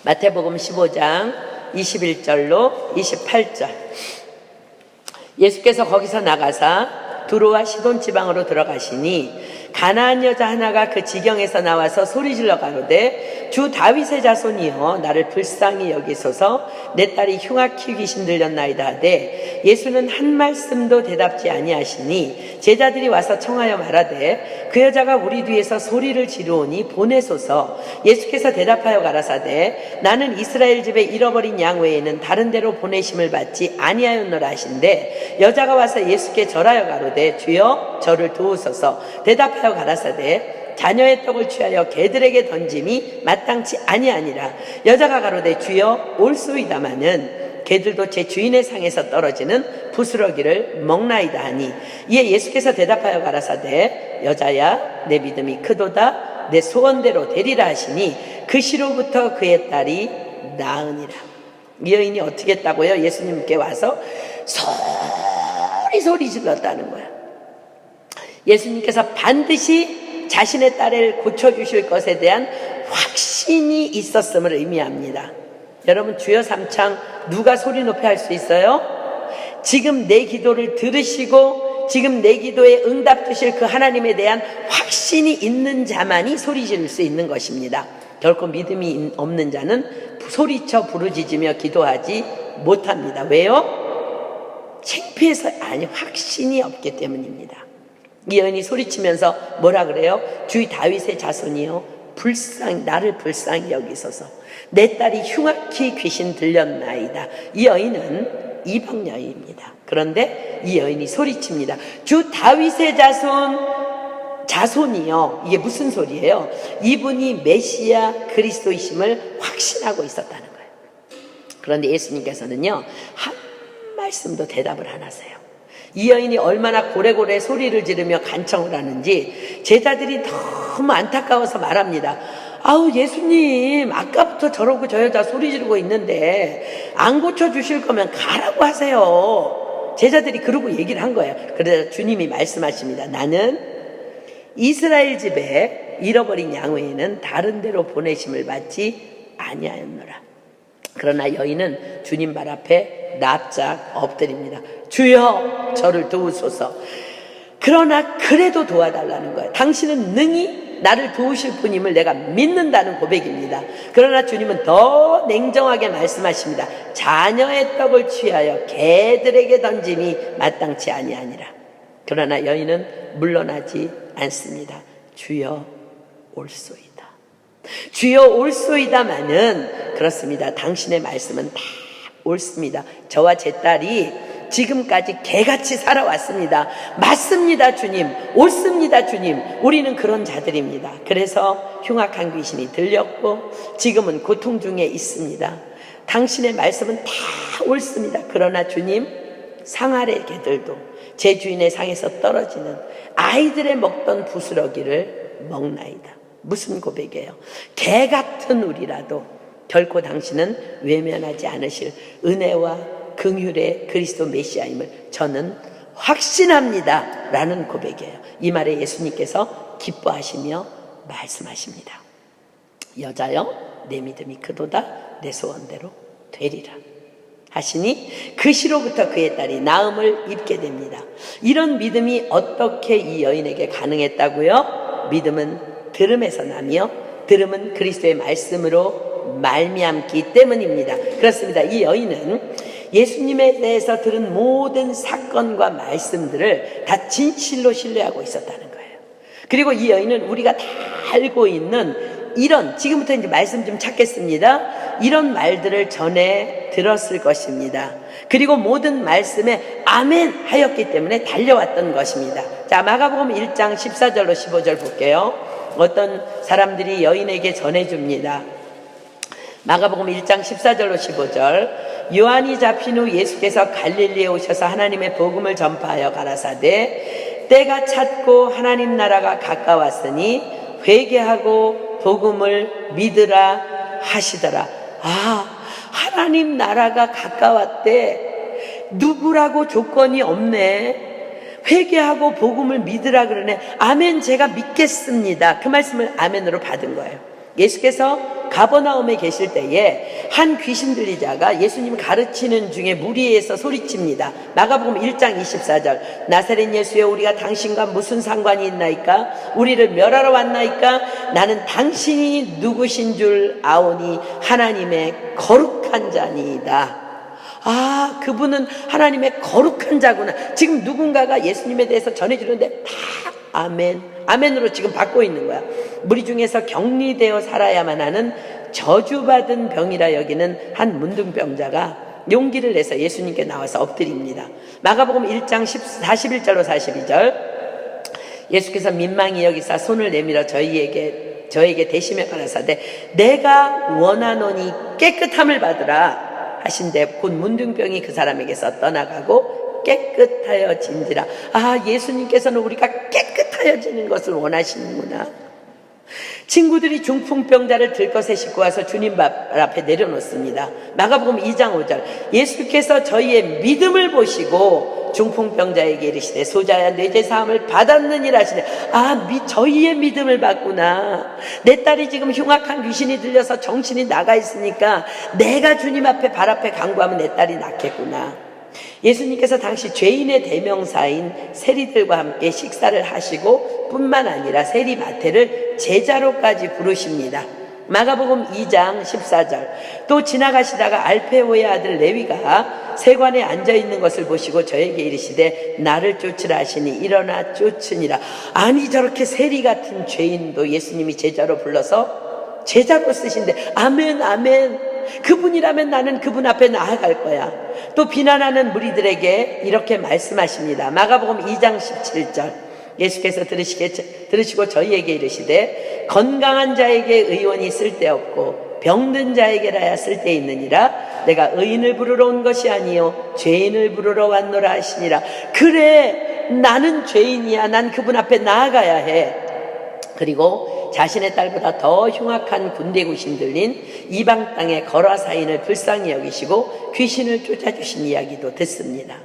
마태복음 15장 21절로 28절. 예수께서 거기서 나가사 두로와 시돈 지방으로 들어가시니 가나안 여자 하나가 그 지경에서 나와서 소리질러 가로되 주 다윗의 자손이여 나를 불쌍히 여기소서 내 딸이 흉악히 귀신 들렸나이다 하되 예수는 한 말씀도 대답지 아니하시니 제자들이 와서 청하여 말하되 그 여자가 우리 뒤에서 소리를 지르오니 보내소서. 예수께서 대답하여 가라사대 나는 이스라엘 집에 잃어버린 양 외에는 다른 데로 보내심을 받지 아니하였노라 하신대 여자가 와서 예수께 절하여 가로되 주여 저를 도우소서. 대답하여 가라사대 자녀의 떡을 취하여 개들에게 던짐이 마땅치 아니하니라. 여자가 가로되 주여 올소이다마는 개들도 제 주인의 상에서 떨어지는 부스러기를 먹나이다 하니 이에 예수께서 대답하여 가라사대 여자야 내 믿음이 크도다 내 소원대로 되리라 하시니 그 시로부터 그의 딸이 나으니라. 이 여인이 어떻게 했다고요? 예수님께 와서 소리 질렀다는 거야. 예수님께서 반드시 자신의 딸을 고쳐주실 것에 대한 확신이 있었음을 의미합니다. 여러분 주여 삼창 누가 소리 높여 할 수 있어요? 지금 내 기도를 들으시고 지금 내 기도에 응답 주실 그 하나님에 대한 확신이 있는 자만이 소리 지를 수 있는 것입니다. 결코 믿음이 없는 자는 소리쳐 부르짖으며 기도하지 못합니다. 왜요? 창피해서 아니 확신이 없기 때문입니다. 이 여인이 소리치면서 뭐라 그래요? 주 다윗의 자손이요 나를 불쌍히 여기소서. 내 딸이 흉악히 귀신 들렸나이다. 이 여인은 이방 여인입니다. 그런데 이 여인이 소리칩니다. 주 다윗의 자손이요. 이게 무슨 소리예요? 이분이 메시아 그리스도이심을 확신하고 있었다는 거예요. 그런데 예수님께서는요 한 말씀도 대답을 안 하세요. 이 여인이 얼마나 고래고래 소리를 지르며 간청을 하는지 제자들이 너무 안타까워서 말합니다. 아우 예수님 아까부터 저러고 저 여자 소리 지르고 있는데 안 고쳐주실 거면 가라고 하세요. 제자들이 그러고 얘기를 한 거예요. 그래서 주님이 말씀하십니다. 나는 이스라엘 집에 잃어버린 양 외에는 다른 데로 보내심을 받지 아니하였노라. 그러나 여인은 주님 발 앞에 납작 엎드립니다. 주여 저를 도우소서. 그러나 그래도 도와달라는 거예요. 당신은 능히 나를 도우실 분임을 내가 믿는다는 고백입니다. 그러나 주님은 더 냉정하게 말씀하십니다. 자녀의 떡을 취하여 개들에게 던짐이 마땅치 아니하니라. 그러나 여인은 물러나지 않습니다. 주여 올소이다. 주여 올소이다마는 그렇습니다. 당신의 말씀은 다 옳습니다. 저와 제 딸이 지금까지 개같이 살아왔습니다. 맞습니다 주님. 옳습니다 주님. 우리는 그런 자들입니다. 그래서 흉악한 귀신이 들렸고 지금은 고통 중에 있습니다. 당신의 말씀은 다 옳습니다. 그러나 주님 상아래 개들도 제 주인의 상에서 떨어지는 아이들의 먹던 부스러기를 먹나이다. 무슨 고백이에요? 개 같은 우리라도 결코 당신은 외면하지 않으실 은혜와 긍휼의 그리스도 메시아임을 저는 확신합니다 라는 고백이에요. 이 말에 예수님께서 기뻐하시며 말씀하십니다. 여자여, 내 믿음이 크도다. 내 소원대로 되리라 하시니 그 시로부터 그의 딸이 나음을 입게 됩니다. 이런 믿음이 어떻게 이 여인에게 가능했다고요? 믿음은 들음에서 나며 들음은 그리스도의 말씀으로 말미암기 때문입니다. 그렇습니다. 이 여인은 예수님에 대해서 들은 모든 사건과 말씀들을 다 진실로 신뢰하고 있었다는 거예요. 그리고 이 여인은 우리가 다 알고 있는 이런, 지금부터 이제 말씀 좀 찾겠습니다. 이런 말들을 전해 들었을 것입니다. 그리고 모든 말씀에 아멘 하였기 때문에 달려왔던 것입니다. 자, 마가복음 1장 14절로 15절 볼게요. 어떤 사람들이 여인에게 전해줍니다. 마가복음 1장 14절로 15절. 요한이 잡힌 후 예수께서 갈릴리에 오셔서 하나님의 복음을 전파하여 가라사대 때가 찼고 하나님 나라가 가까웠으니 회개하고 복음을 믿으라 하시더라. 하나님 나라가 가까웠대. 누구라고 조건이 없네. 회개하고 복음을 믿으라 그러네. 아멘, 제가 믿겠습니다. 그 말씀을 아멘으로 받은 거예요. 예수께서 가버나움에 계실 때에 한 귀신 들리자가 예수님 가르치는 중에 무리에서 소리칩니다. 마가복음 1장 24절. 나사렛 예수여, 우리가 당신과 무슨 상관이 있나이까? 우리를 멸하러 왔나이까? 나는 당신이 누구신 줄 아오니 하나님의 거룩한 자니이다. 그분은 하나님의 거룩한 자구나. 지금 누군가가 예수님에 대해서 전해주는데 다 아멘, 아멘으로 지금 받고 있는 거야. 무리 중에서 격리되어 살아야만 하는 저주받은 병이라 여기는 한 문둥병자가 용기를 내서 예수님께 나와서 엎드립니다. 마가복음 1장 41절로 42절. 예수께서 민망히 여기사 손을 내밀어 저에게 대시며 가라사대 내가 원하노니 깨끗함을 받으라 하신대 곧 문둥병이 그 사람에게서 떠나가고 깨끗하여진지라. 예수님께서는 우리가 깨끗하여지는 것을 원하시는구나. 친구들이 중풍병자를 들것에 싣고 와서 주님 앞에 내려놓습니다. 마가복음 2장 5절. 예수께서 저희의 믿음을 보시고 중풍병자에게 이르시되 소자야 내 죄 사함을 받았느니라 하시네. 저희의 믿음을 받구나. 내 딸이 지금 흉악한 귀신이 들려서 정신이 나가 있으니까 내가 주님 앞에 발 앞에 간구하면 내 딸이 낫겠구나. 예수님께서 당시 죄인의 대명사인 세리들과 함께 식사를 하시고 뿐만 아니라 세리 마태를 제자로까지 부르십니다. 마가복음 2장 14절. 또 지나가시다가 알페오의 아들 레위가 세관에 앉아있는 것을 보시고 저에게 이르시되 나를 쫓으라 하시니 일어나 쫓으니라. 저렇게 세리 같은 죄인도 예수님이 제자로 불러서 제자로 쓰신데 아멘 아멘. 그분이라면 나는 그분 앞에 나아갈 거야. 또 비난하는 무리들에게 이렇게 말씀하십니다. 마가복음 2장 17절. 예수께서 들으시고 저희에게 이르시되 건강한 자에게 의원이 쓸데없고 병든 자에게라야 쓸데있느니라. 내가 의인을 부르러 온 것이 아니요 죄인을 부르러 왔노라 하시니라. 그래, 나는 죄인이야. 난 그분 앞에 나아가야 해. 그리고 자신의 딸보다 더 흉악한 군대 귀신 들린 이방 땅의 거라사인을 불쌍히 여기시고 귀신을 쫓아주신 이야기도 듣습니다.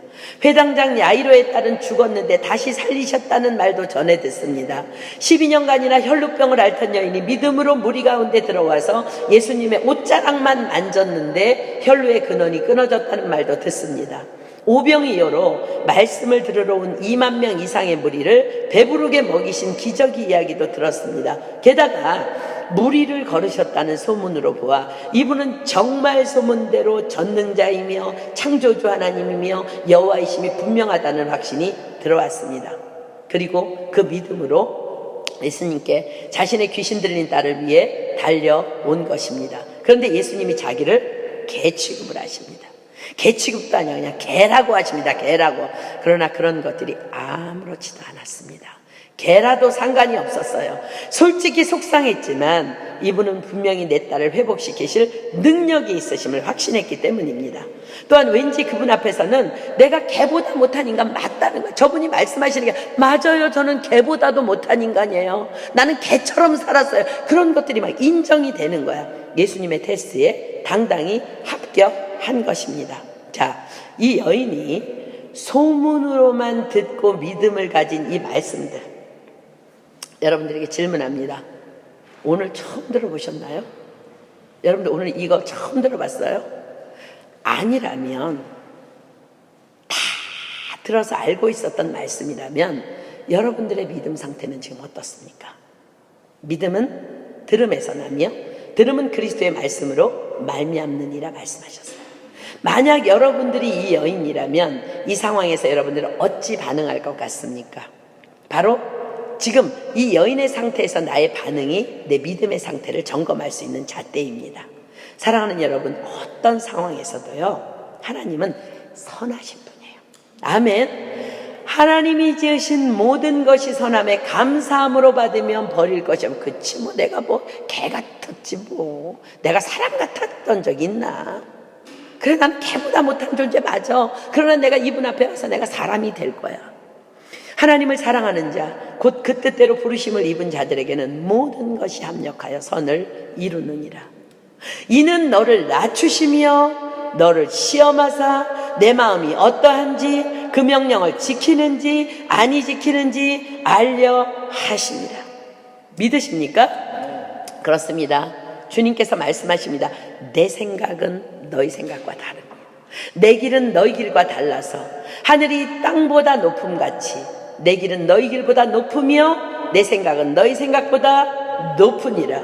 회당장 야이로의 딸은 죽었는데 다시 살리셨다는 말도 전해 듣습니다. 12년간이나 혈루병을 앓던 여인이 믿음으로 무리 가운데 들어와서 예수님의 옷자락만 만졌는데 혈루의 근원이 끊어졌다는 말도 듣습니다. 오병이어로 말씀을 들으러 온 2만 명 이상의 무리를 배부르게 먹이신 기적의 이야기도 들었습니다. 게다가 무리를 걸으셨다는 소문으로 보아 이분은 정말 소문대로 전능자이며 창조주 하나님이며 여호와이심이 분명하다는 확신이 들어왔습니다. 그리고 그 믿음으로 예수님께 자신의 귀신 들린 딸을 위해 달려온 것입니다. 그런데 예수님이 자기를 개 취급을 하십니다. 개 취급도 아니라 그냥 개라고 하십니다. 개라고. 그러나 그런 것들이 아무렇지도 않았습니다. 개라도 상관이 없었어요. 솔직히 속상했지만 이분은 분명히 내 딸을 회복시키실 능력이 있으심을 확신했기 때문입니다. 또한 왠지 그분 앞에서는 내가 개보다 못한 인간 맞다는 거예요. 저분이 말씀하시는 게 맞아요. 저는 개보다도 못한 인간이에요. 나는 개처럼 살았어요. 그런 것들이 막 인정이 되는 거야. 예수님의 테스트에 당당히 합격한 것입니다. 자, 이 여인이 소문으로만 듣고 믿음을 가진 이 말씀들, 여러분들에게 질문합니다. 오늘 처음 들어보셨나요? 여러분들 오늘 이거 처음 들어봤어요? 아니라면, 다 들어서 알고 있었던 말씀이라면 여러분들의 믿음 상태는 지금 어떻습니까? 믿음은 들음에서 나며 들음은 그리스도의 말씀으로 말미암느니라 말씀하셨어요. 만약 여러분들이 이 여인이라면 이 상황에서 여러분들은 어찌 반응할 것 같습니까? 바로 지금 이 여인의 상태에서 나의 반응이 내 믿음의 상태를 점검할 수 있는 잣대입니다. 사랑하는 여러분, 어떤 상황에서도요, 하나님은 선하신 분이에요. 아멘. 하나님이 지으신 모든 것이 선함에 감사함으로 받으면 버릴 것이 없고, 그치 뭐 내가 뭐 개 같았지 뭐 내가 사람 같았던 적 있나? 그래, 난 개보다 못한 존재 맞아. 그러나 내가 이분 앞에 와서 내가 사람이 될 거야. 하나님을 사랑하는 자, 곧 그 뜻대로 부르심을 입은 자들에게는 모든 것이 합력하여 선을 이루느니라. 이는 너를 낮추시며 너를 시험하사 내 마음이 어떠한지 그 명령을 지키는지 아니 지키는지 알려 하십니다. 믿으십니까? 그렇습니다. 주님께서 말씀하십니다. 내 생각은 너희 생각과 다르고 내 길은 너희 길과 달라서 하늘이 땅보다 높음같이 내 길은 너희 길보다 높으며 내 생각은 너희 생각보다 높으니라.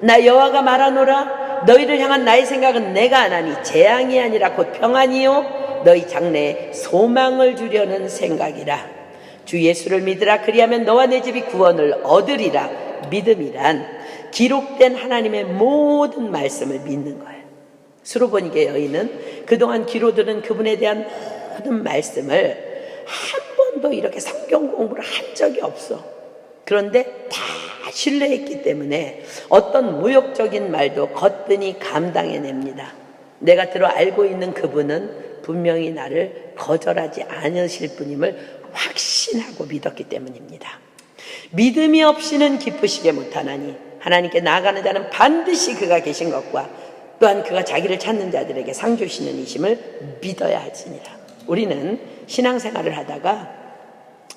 나 여호와가 말하노라. 너희를 향한 나의 생각은 내가 안 하니 재앙이 아니라 곧 평안이요 너희 장래에 소망을 주려는 생각이라. 주 예수를 믿으라. 그리하면 너와 내 집이 구원을 얻으리라. 믿음이란 기록된 하나님의 모든 말씀을 믿는 거예요. 수로보니게 여인은 그동안 귀로 들은 그분에 대한 모든 말씀을 한 번도 이렇게 성경 공부를 한 적이 없어. 그런데 다 신뢰했기 때문에 어떤 모욕적인 말도 거뜬히 감당해냅니다. 내가 들어 알고 있는 그분은 분명히 나를 거절하지 않으실 분임을 확신하고 믿었기 때문입니다. 믿음이 없이는 기쁘시게 못하나니 하나님께 나아가는 자는 반드시 그가 계신 것과 또한 그가 자기를 찾는 자들에게 상 주시는 이심을 믿어야 하지니라. 우리는 신앙생활을 하다가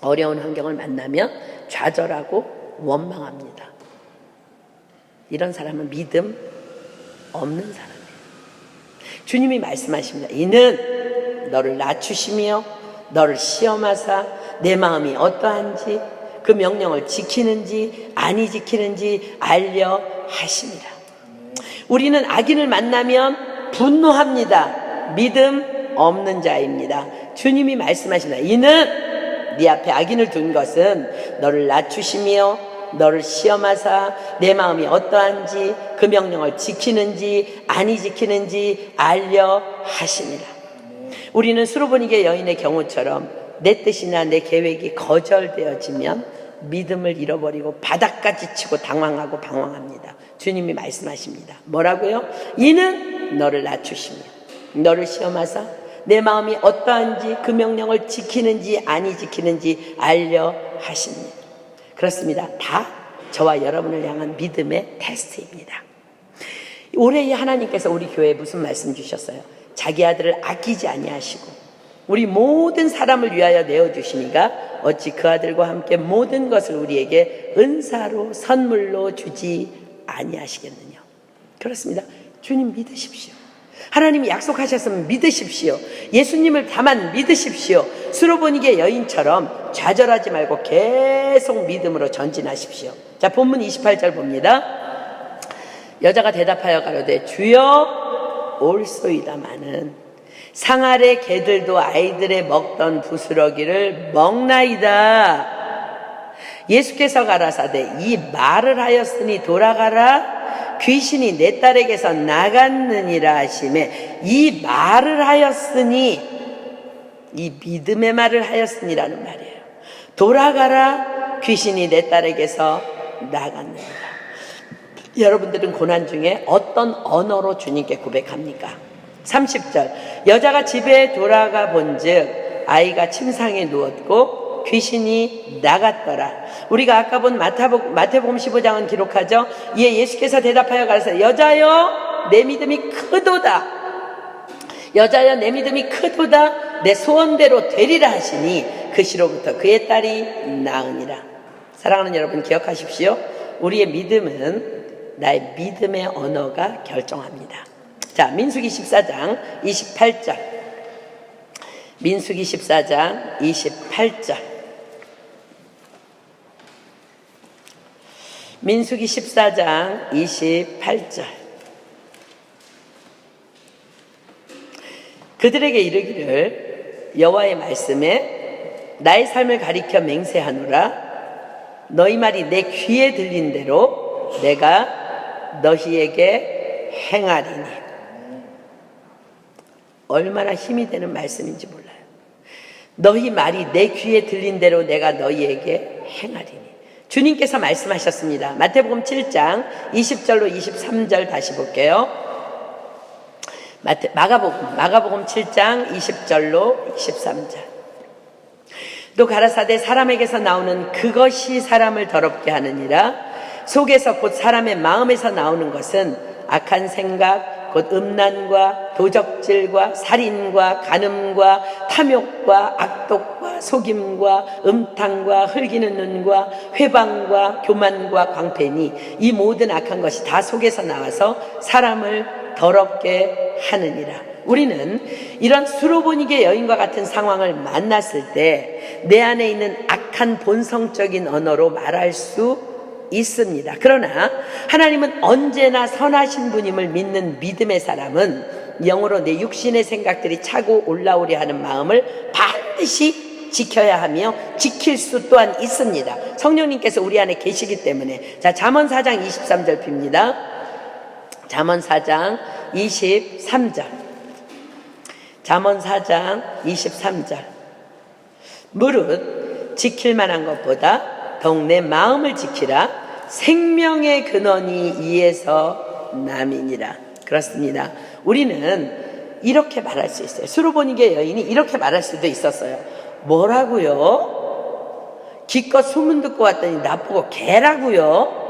어려운 환경을 만나면 좌절하고 원망합니다. 이런 사람은 믿음 없는 사람이에요. 주님이 말씀하십니다. 이는 너를 낮추시며 너를 시험하사 내 마음이 어떠한지 그 명령을 지키는지 아니 지키는지 알려 하십니다. 우리는 악인을 만나면 분노합니다. 믿음 없는 자입니다. 주님이 말씀하십니다. 이는 네 앞에 악인을 둔 것은 너를 낮추시며 너를 시험하사 내 마음이 어떠한지 그 명령을 지키는지 아니 지키는지 알려 하시니라. 우리는 수로보니게 여인의 경우처럼 내 뜻이나 내 계획이 거절되어지면 믿음을 잃어버리고 바닥까지 치고 당황하고 방황합니다. 주님이 말씀하십니다. 뭐라고요? 이는 너를 낮추시며 너를 시험하사 내 마음이 어떠한지 그 명령을 지키는지 아니 지키는지 알려 하십니다. 그렇습니다. 다 저와 여러분을 향한 믿음의 테스트입니다. 올해 하나님께서 우리 교회에 무슨 말씀 주셨어요? 자기 아들을 아끼지 아니하시고 우리 모든 사람을 위하여 내어주시니가 어찌 그 아들과 함께 모든 것을 우리에게 은사로 선물로 주지 아니하시겠느냐. 그렇습니다. 주님 믿으십시오. 하나님이 약속하셨으면 믿으십시오. 예수님을 다만 믿으십시오. 수로보니게 여인처럼 좌절하지 말고 계속 믿음으로 전진하십시오. 자, 본문 28절 봅니다. 여자가 대답하여 가로되 주여 올소이다마는 상 아래 개들도 아이들의 먹던 부스러기를 먹나이다. 예수께서 가라사대 이 말을 하였으니 돌아가라. 귀신이 내 딸에게서 나갔느니라 하시매 이 말을 하였으니 이 믿음의 말을 하였으니라는 말이에요. 돌아가라. 귀신이 내 딸에게서 나갔느니라. 여러분들은 고난 중에 어떤 언어로 주님께 고백합니까? 30절 여자가 집에 돌아가 본즉 아이가 침상에 누웠고 귀신이 나갔더라. 우리가 아까 본 마태복음 15장은 기록하죠. 이에 예수께서 대답하여 가라사대 여자여 내 믿음이 크도다. 여자여 내 믿음이 크도다. 내 소원대로 되리라 하시니 그 시로부터 그의 딸이 나으니라. 사랑하는 여러분, 기억하십시오. 우리의 믿음은 나의 믿음의 언어가 결정합니다. 자, 민수기 14장 28절. 민수기 14장 28절. 민수기 14장 28절. 그들에게 이르기를 여호와의 말씀에 나의 삶을 가리켜 맹세하노라. 너희 말이 내 귀에 들린 대로 내가 너희에게 행하리니. 얼마나 힘이 되는 말씀인지 몰라요. 너희 말이 내 귀에 들린 대로 내가 너희에게 행하리니. 주님께서 말씀하셨습니다. 마태복음 7장 20절로 23절 다시 볼게요. 마가복음 7장 20절로 23절. 또 가라사대 사람에게서 나오는 그것이 사람을 더럽게 하느니라. 속에서 곧 사람의 마음에서 나오는 것은 악한 생각, 곧 음란과 도적질과 살인과 간음과 탐욕과 악독과 속임과 음탕과 흘기는 눈과 회방과 교만과 광패니 이 모든 악한 것이 다 속에서 나와서 사람을 더럽게 하느니라. 우리는 이런 수로보니게 여인과 같은 상황을 만났을 때 내 안에 있는 악한 본성적인 언어로 말할 수 있습니다. 그러나 하나님은 언제나 선하신 분임을 믿는 믿음의 사람은 영으로 내 육신의 생각들이 차고 올라오려 하는 마음을 반드시 지켜야 하며 지킬 수 또한 있습니다. 성령님께서 우리 안에 계시기 때문에. 자, 잠언 4장 23절 빕니다. 잠언 4장 23절. 잠언 4장 23절. 무릇 지킬 만한 것보다 더욱 내 마음을 지키라. 생명의 근원이 이에서 남이니라. 그렇습니다. 우리는 이렇게 말할 수 있어요. 수로보니게 여인이 이렇게 말할 수도 있었어요. 뭐라고요? 기껏 소문 듣고 왔더니 나보고 개라고요?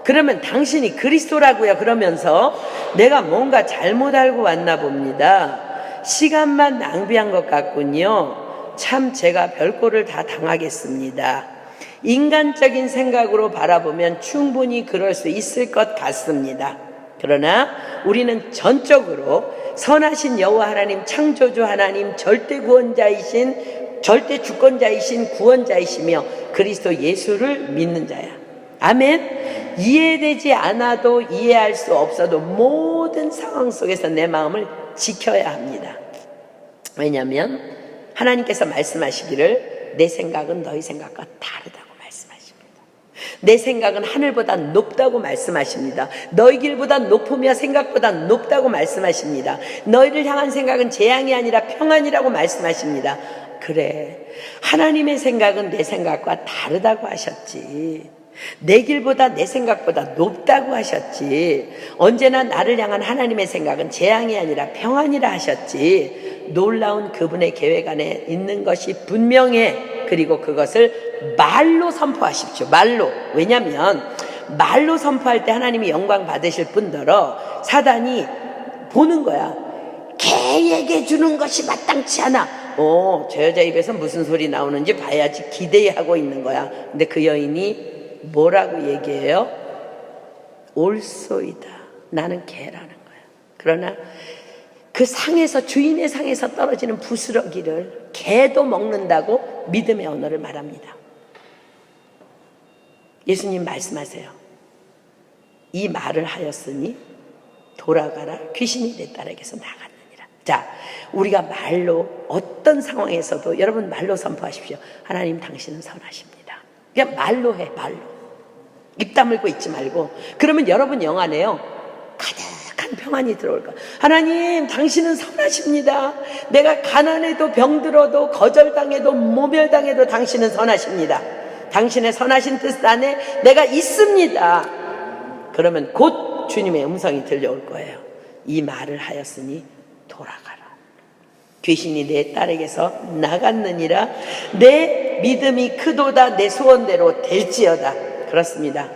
그러면 당신이 그리스도라고요? 그러면서 내가 뭔가 잘못 알고 왔나 봅니다. 시간만 낭비한 것 같군요. 참 제가 별꼴을 다 당하겠습니다. 인간적인 생각으로 바라보면 충분히 그럴 수 있을 것 같습니다. 그러나 우리는 전적으로 선하신 여호와 하나님, 창조주 하나님, 절대 구원자이신, 절대 주권자이신 구원자이시며 그리스도 예수를 믿는 자야. 아멘. 이해되지 않아도 이해할 수 없어도 모든 상황 속에서 내 마음을 지켜야 합니다. 왜냐하면 하나님께서 말씀하시기를 내 생각은 너희 생각과 다르다고 말씀하십니다. 내 생각은 하늘보다 높다고 말씀하십니다. 너희 길보다 높으며 생각보다 높다고 말씀하십니다. 너희를 향한 생각은 재앙이 아니라 평안이라고 말씀하십니다. 그래, 하나님의 생각은 내 생각과 다르다고 하셨지. 내 길보다 내 생각보다 높다고 하셨지. 언제나 나를 향한 하나님의 생각은 재앙이 아니라 평안이라 하셨지. 놀라운 그분의 계획 안에 있는 것이 분명해. 그리고 그것을 말로 선포하십시오. 말로. 왜냐하면 말로 선포할 때 하나님이 영광 받으실 뿐더러 사단이 보는 거야. 걔에게 주는 것이 마땅치 않아. 저 여자 입에서 무슨 소리 나오는지 봐야지 기대하고 있는 거야. 근데 그 여인이 뭐라고 얘기해요? 옳소이다. 나는 개라는 거야. 그러나 그 상에서, 주인의 상에서 떨어지는 부스러기를 개도 먹는다고 믿음의 언어를 말합니다. 예수님 말씀하세요. 이 말을 하였으니 돌아가라. 귀신이 내 딸에게서 나갔느니라. 자, 우리가 말로 어떤 상황에서도 여러분 말로 선포하십시오. 하나님 당신은 선하십니다. 그냥 말로 해. 말로. 입 다물고 있지 말고. 그러면 여러분 영 안에요 가득한 평안이 들어올 거야. 하나님 당신은 선하십니다. 내가 가난해도 병들어도 거절당해도 모멸당해도 당신은 선하십니다. 당신의 선하신 뜻 안에 내가 있습니다. 그러면 곧 주님의 음성이 들려올 거예요. 이 말을 하였으니 돌아가라. 귀신이 내 딸에게서 나갔느니라. 내 믿음이 크도다. 내 소원대로 될지어다. 그렇습니다.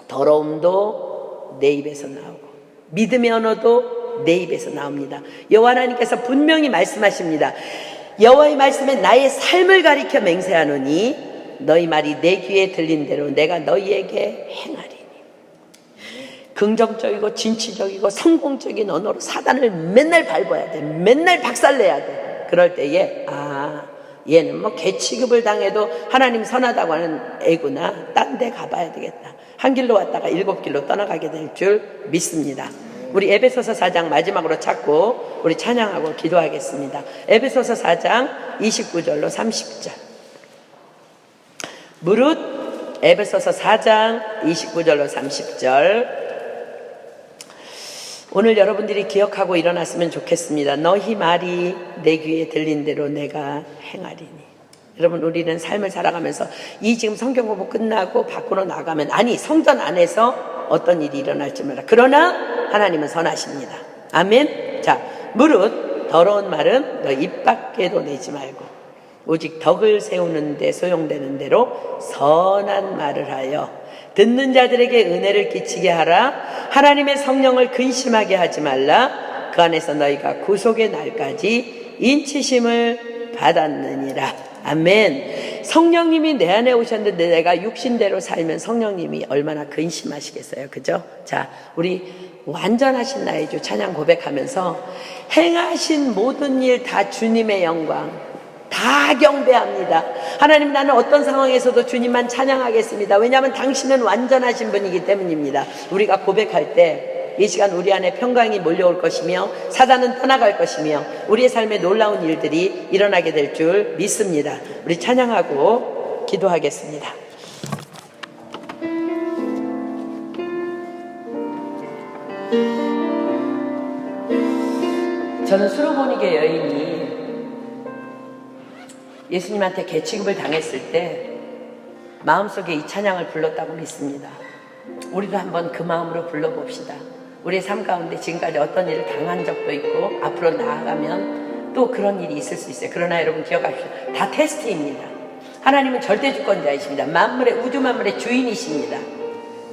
더러움도 내 입에서 나오고 믿음의 언어도 내 입에서 나옵니다. 여호와 하나님께서 분명히 말씀하십니다. 여호와의 말씀에 나의 삶을 가리켜 맹세하노니 너희 말이 내 귀에 들린 대로 내가 너희에게 행하리니. 긍정적이고 진취적이고 성공적인 언어로 사단을 맨날 밟아야 돼. 맨날 박살내야 돼. 그럴 때에 얘는 뭐 개취급을 당해도 하나님 선하다고 하는 애구나. 딴 데 가봐야 되겠다. 한 길로 왔다가 7길로 떠나가게 될 줄 믿습니다. 우리 에베소서 4장 마지막으로 찾고 우리 찬양하고 기도하겠습니다. 에베소서 4장 29절로 30절. 무릇 에베소서 4장 29절로 30절. 오늘 여러분들이 기억하고 일어났으면 좋겠습니다. 너희 말이 내 귀에 들린 대로 내가 행하리니. 여러분, 우리는 삶을 살아가면서 이 지금 성경 공부 끝나고 밖으로 나가면 성전 안에서 어떤 일이 일어날지 몰라. 그러나 하나님은 선하십니다. 아멘. 자, 무릇 더러운 말은 너 입 밖에도 내지 말고 오직 덕을 세우는 데 소용되는 대로 선한 말을 하여 듣는 자들에게 은혜를 끼치게 하라. 하나님의 성령을 근심하게 하지 말라. 그 안에서 너희가 구속의 날까지 인치심을 받았느니라. 아멘. 성령님이 내 안에 오셨는데 내가 육신대로 살면 성령님이 얼마나 근심하시겠어요. 그죠? 자, 우리 완전하신 나의 주 찬양 고백하면서 행하신 모든 일 다 주님의 영광, 다 경배합니다. 하나님, 나는 어떤 상황에서도 주님만 찬양하겠습니다. 왜냐하면 당신은 완전하신 분이기 때문입니다. 우리가 고백할 때 이 시간 우리 안에 평강이 몰려올 것이며 사단은 떠나갈 것이며 우리의 삶에 놀라운 일들이 일어나게 될 줄 믿습니다. 우리 찬양하고 기도하겠습니다. 저는 수로보니게 여인이 예수님한테 개취급을 당했을 때 마음속에 이 찬양을 불렀다고 믿습니다. 우리도 한번 그 마음으로 불러봅시다. 우리의 삶 가운데 지금까지 어떤 일을 당한 적도 있고 앞으로 나아가면 또 그런 일이 있을 수 있어요. 그러나 여러분 기억하십시오. 다 테스트입니다. 하나님은 절대 주권자이십니다. 만물의 우주 만물의 주인이십니다.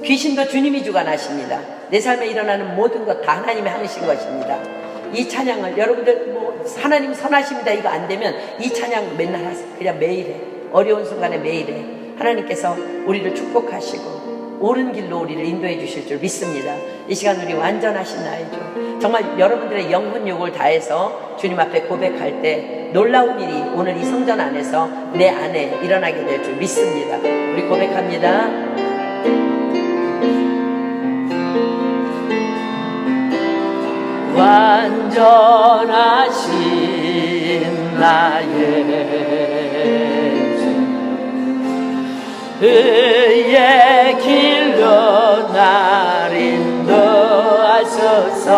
귀신도 주님이 주관하십니다. 내 삶에 일어나는 모든 것 다 하나님이 하신 것입니다. 이 찬양을 여러분들 하나님 선하십니다 이거 안 되면 이 찬양 맨날 하세요. 그냥 매일 해. 어려운 순간에 매일 해. 하나님께서 우리를 축복하시고 옳은 길로 우리를 인도해 주실 줄 믿습니다. 이 시간 우리 완전하신 나의 주, 정말 여러분들의 영혼 욕을 다해서 주님 앞에 고백할 때 놀라운 일이 오늘 이 성전 안에서 내 안에 일어나게 될 줄 믿습니다. 우리 고백합니다. 완전하신 나의 의의 길로 날 인도하소서.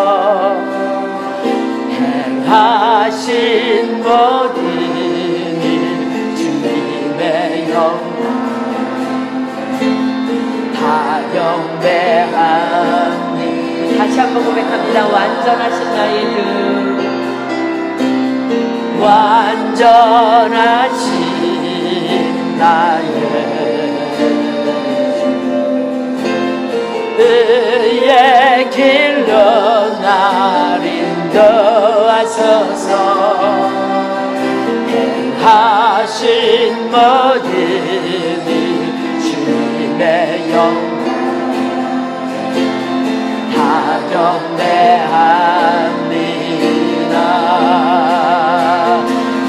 행하신 모든 일 주님의 영광 다 경배하니. 다시 한번 고백합니다. 완전하신 나의 주, 완전하신 나의 의의 길로 날 인도하소서. 행하신 모든 일 주님의 영광 다 경배합니다.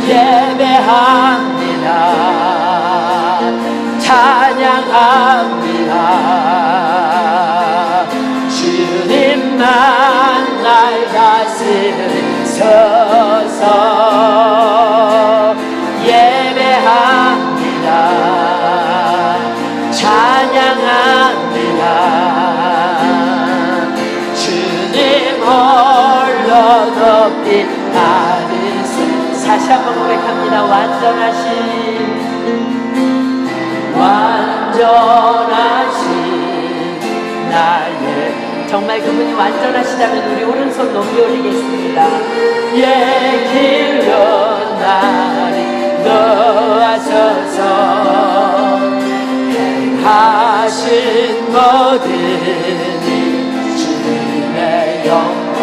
예배합니다. 찬양합니다. 주님만 날 다스리소서. 예배합니다. 찬양합니다. 주님 홀로 높이 받으세요. 다시 한번 고백합니다. 완전하신 나의, 정말 그분이 완전하시다면 우리 오른손 높이 올리겠습니다. 예 길로 날 인도하소서. 행하신 모든 일 주님의 영광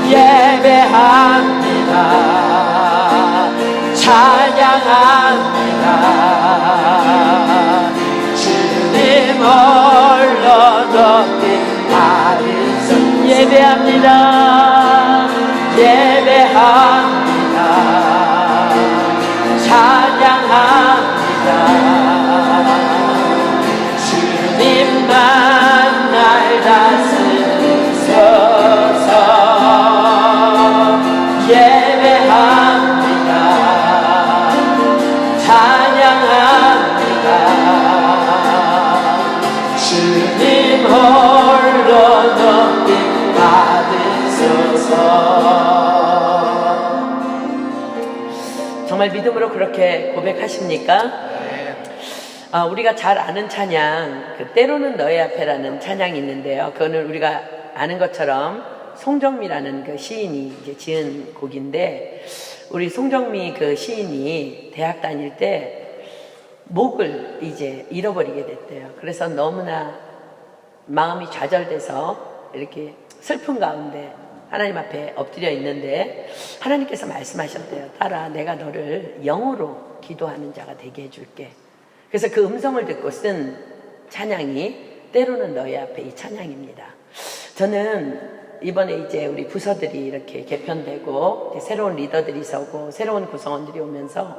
예배합니다. 찬양합니다. 주님 홀로 높이 받은 손 예배합니다. 예배합니다. 찬양합니다. 주님만 날 다스리소서. 예배합니다. 찬양합니다. 주님 홀로 높이 받으소서. 정말 믿음으로 그렇게 고백하십니까? 우리가 잘 아는 찬양, 때로는 너의 앞에라는 찬양이 있는데요. 그거는 우리가 아는 것처럼 송정미라는 그 시인이 이제 지은 곡인데, 우리 송정미 그 시인이 대학 다닐 때 목을 이제 잃어버리게 됐대요. 그래서 너무나 마음이 좌절돼서 이렇게 슬픈 가운데 하나님 앞에 엎드려 있는데 하나님께서 말씀하셨대요. 딸아, 내가 너를 영으로 기도하는 자가 되게 해줄게. 그래서 그 음성을 듣고 쓴 찬양이 때로는 너희 앞에 이 찬양입니다. 저는 이번에 이제 우리 부서들이 이렇게 개편되고 새로운 리더들이 서고 새로운 구성원들이 오면서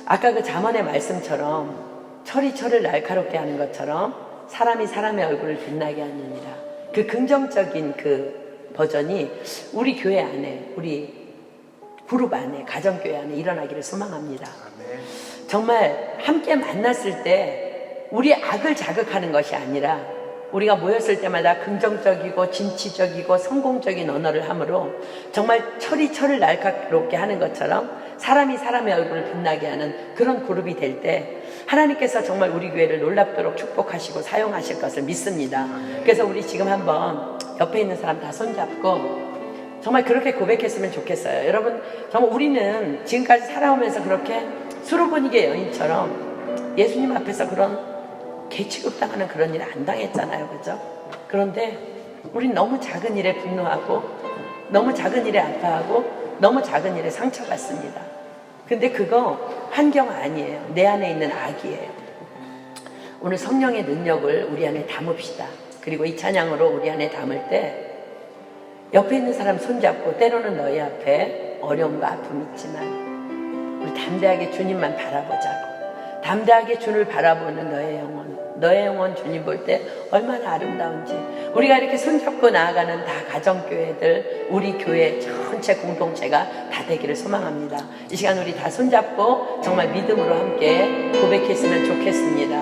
아까 그 잠언의 말씀처럼 철이 철을 날카롭게 하는 것처럼 사람이 사람의 얼굴을 빛나게 하느니라. 그 긍정적인 그 버전이 우리 교회 안에, 우리 그룹 안에, 가정교회 안에 일어나기를 소망합니다. 정말 함께 만났을 때 우리 악을 자극하는 것이 아니라 우리가 모였을 때마다 긍정적이고 진취적이고 성공적인 언어를 함으로 정말 철이 철을 날카롭게 하는 것처럼 사람이 사람의 얼굴을 빛나게 하는 그런 그룹이 될 때 하나님께서 정말 우리 교회를 놀랍도록 축복하시고 사용하실 것을 믿습니다. 그래서 우리 지금 한번 옆에 있는 사람 다 손잡고 정말 그렇게 고백했으면 좋겠어요. 여러분, 정말 우리는 지금까지 살아오면서 그렇게 수로보니게 여인처럼 예수님 앞에서 그런 개취급당하는 그런 일을 안 당했잖아요. 그죠? 그런데 우린 너무 작은 일에 분노하고 너무 작은 일에 아파하고 너무 작은 일에 상처받습니다. 근데 그거 환경 아니에요. 내 안에 있는 악이에요. 오늘 성령의 능력을 우리 안에 담읍시다. 그리고 이 찬양으로 우리 안에 담을 때 옆에 있는 사람 손잡고 때로는 너희 앞에 어려움과 아픔이 있지만 우리 담대하게 주님만 바라보자고. 담대하게 주를 바라보는 너의 영혼 주님 볼 때 얼마나 아름다운지. 우리가 이렇게 손잡고 나아가는 다 가정교회들, 우리 교회 전체 공동체가 다 되기를 소망합니다. 이 시간 우리 다 손잡고 정말 믿음으로 함께 고백했으면 좋겠습니다.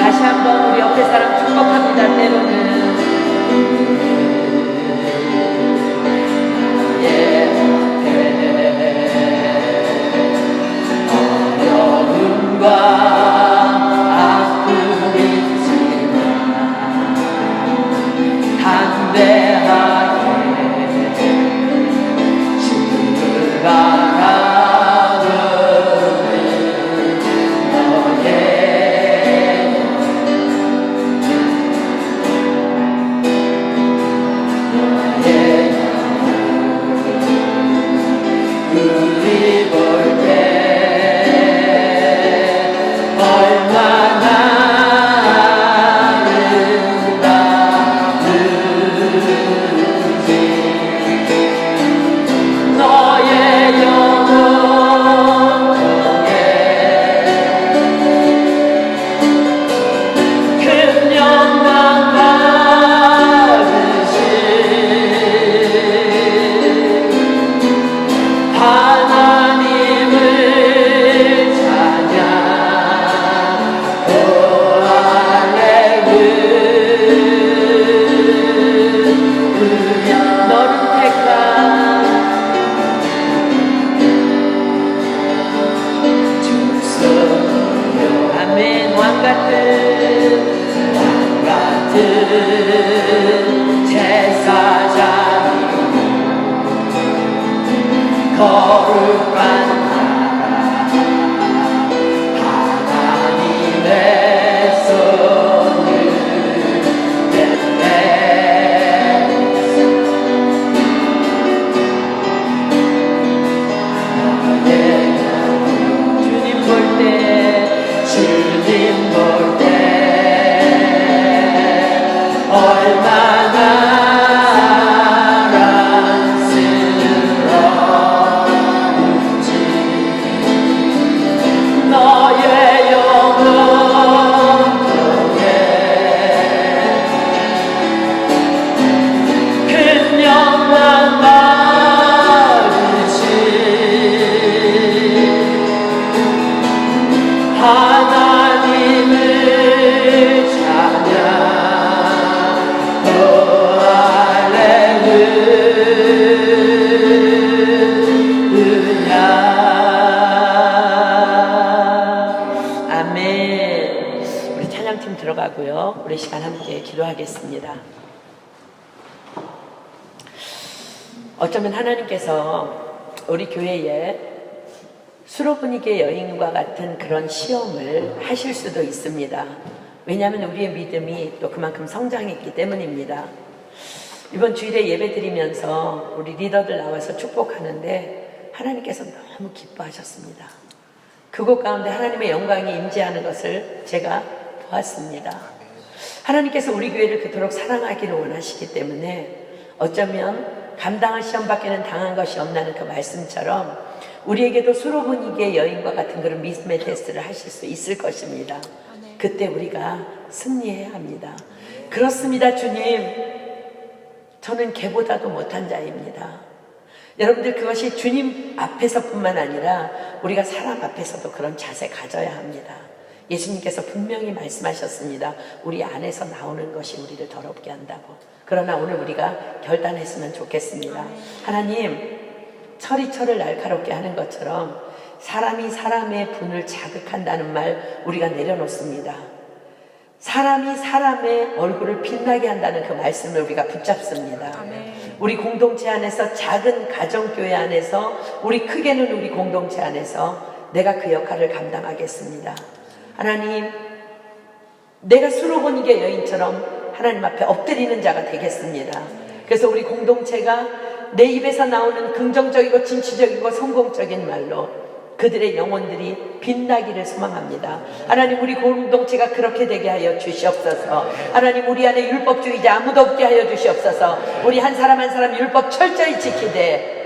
다시 한번 우리 옆에 사람 축복합니다. 때로는 제사장이 거룩한 들어가고요. 우리 시간 함께 기도하겠습니다. 어쩌면 하나님께서 우리 교회에 수로 분위기의 여인과 같은 그런 시험을 하실 수도 있습니다. 왜냐하면 우리의 믿음이 또 그만큼 성장했기 때문입니다. 이번 주일에 예배 드리면서 우리 리더들 나와서 축복하는데 하나님께서 너무 기뻐하셨습니다. 그곳 가운데 하나님의 영광이 임재하는 것을 제가 보았습니다. 하나님께서 우리 교회를 그토록 사랑하기를 원하시기 때문에 어쩌면 감당할 시험 밖에는 당한 것이 없나는 그 말씀처럼 우리에게도 수로 분위기의 여인과 같은 그런 믿음의 테스트를 하실 수 있을 것입니다. 그때 우리가 승리해야 합니다. 그렇습니다, 주님. 저는 개보다도 못한 자입니다. 여러분들 그것이 주님 앞에서뿐만 아니라 우리가 사람 앞에서도 그런 자세 가져야 합니다. 예수님께서 분명히 말씀하셨습니다. 우리 안에서 나오는 것이 우리를 더럽게 한다고. 그러나 오늘 우리가 결단했으면 좋겠습니다. 하나님, 철이 철을 날카롭게 하는 것처럼 사람이 사람의 분을 자극한다는 말 우리가 내려놓습니다. 사람이 사람의 얼굴을 빛나게 한다는 그 말씀을 우리가 붙잡습니다. 우리 공동체 안에서, 작은 가정교회 안에서, 우리 크게는 우리 공동체 안에서 내가 그 역할을 감당하겠습니다. 하나님, 내가 수로 분위기의 여인처럼 하나님 앞에 엎드리는 자가 되겠습니다. 그래서 우리 공동체가 내 입에서 나오는 긍정적이고 진취적이고 성공적인 말로 그들의 영혼들이 빛나기를 소망합니다. 하나님, 우리 공동체가 그렇게 되게 하여 주시옵소서. 하나님, 우리 안에 율법주의자 아무도 없게 하여 주시옵소서. 우리 한 사람 한 사람 율법 철저히 지키되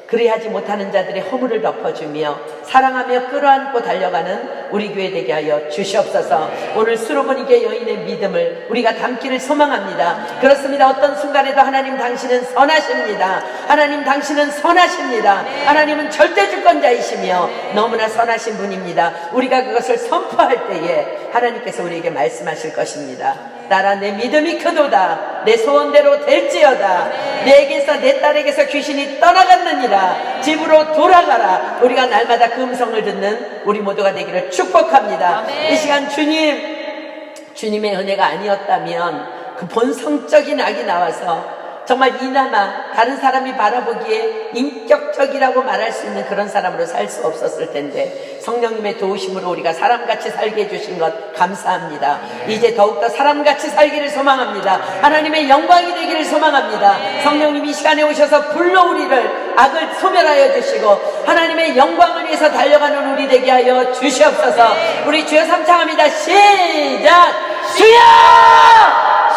그리하지 못하는 자들의 허물을 덮어주며 사랑하며 끌어안고 달려가는 우리 교회 되게 하여 주시옵소서. 오늘 수로 분위기의 여인의 믿음을 우리가 담기를 소망합니다. 그렇습니다. 어떤 순간에도 하나님 당신은 선하십니다. 하나님 당신은 선하십니다. 하나님은 절대 주권자이시며 너무나 선하신 분입니다. 우리가 그것을 선포할 때에 하나님께서 우리에게 말씀하실 것입니다. 따라 내 믿음이 크도다. 내 소원대로 될지어다. 내게서 내 딸에게서 귀신이 떠나갔느니라. 집으로 돌아가라. 우리가 날마다 그 음성을 듣는 우리 모두가 되기를 축복합니다. 이 시간 주님의 은혜가 아니었다면 그 본성적인 악이 나와서 정말 이나마 다른 사람이 바라보기에 인격적이라고 말할 수 있는 그런 사람으로 살 수 없었을 텐데 성령님의 도우심으로 우리가 사람같이 살게 해주신 것 감사합니다. 이제 더욱더 사람같이 살기를 소망합니다. 하나님의 영광이 되기를 소망합니다. 성령님이 이 시간에 오셔서 불러 우리를 악을 소멸하여 주시고 하나님의 영광을 위해서 달려가는 우리 되게 하여 주시옵소서. 우리 주여 삼창합니다. 시작! 주여!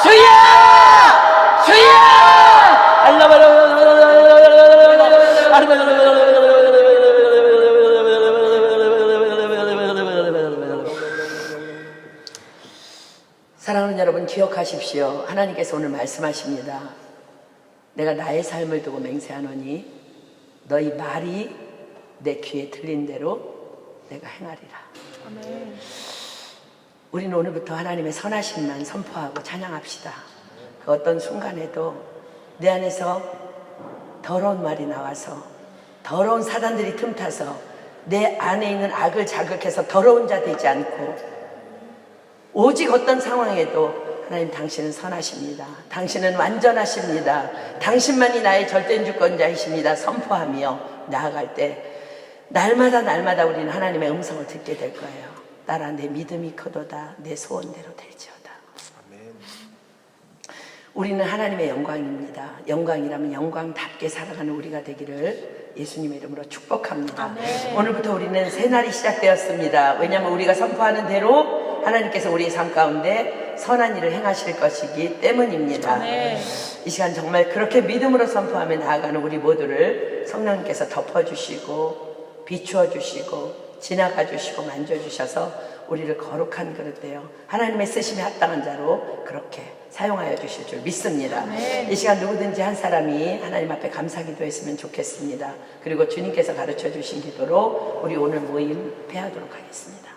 주여! 주여! 사랑하는 여러분, 기억하십시오. 하나님께서 오늘 말씀하십니다. 내가 나의 삶을 두고 맹세하노니 너희 말이 내 귀에 들린 대로 내가 행하리라. 아멘. 우리는 오늘부터 하나님의 선하심만 선포하고 찬양합시다. 그 어떤 순간에도 내 안에서 더러운 말이 나와서 더러운 사단들이 틈타서 내 안에 있는 악을 자극해서 더러운 자 되지 않고 오직 어떤 상황에도 하나님, 당신은 선하십니다. 당신은 완전하십니다. 당신만이 나의 절대 주권자이십니다. 선포하며 나아갈 때 날마다 우리는 하나님의 음성을 듣게 될 거예요. 딸아, 내 믿음이 크도다. 내 소원대로 될지어다. 우리는 하나님의 영광입니다. 영광이라면 영광답게 살아가는 우리가 되기를 예수님의 이름으로 축복합니다. 아멘. 오늘부터 우리는 새날이 시작되었습니다. 왜냐하면 우리가 선포하는 대로 하나님께서 우리의 삶 가운데 선한 일을 행하실 것이기 때문입니다. 아멘. 이 시간 정말 그렇게 믿음으로 선포하며 나아가는 우리 모두를 성령님께서 덮어주시고 비추어주시고 지나가주시고 만져주셔서 우리를 거룩한 그릇되어 하나님의 쓰심에 합당한 자로 그렇게 사용하여 주실 줄 믿습니다. 네. 이 시간 누구든지 한 사람이 하나님 앞에 감사 기도했으면 좋겠습니다. 그리고 주님께서 가르쳐 주신 기도로 우리 오늘 모임 폐하도록 하겠습니다.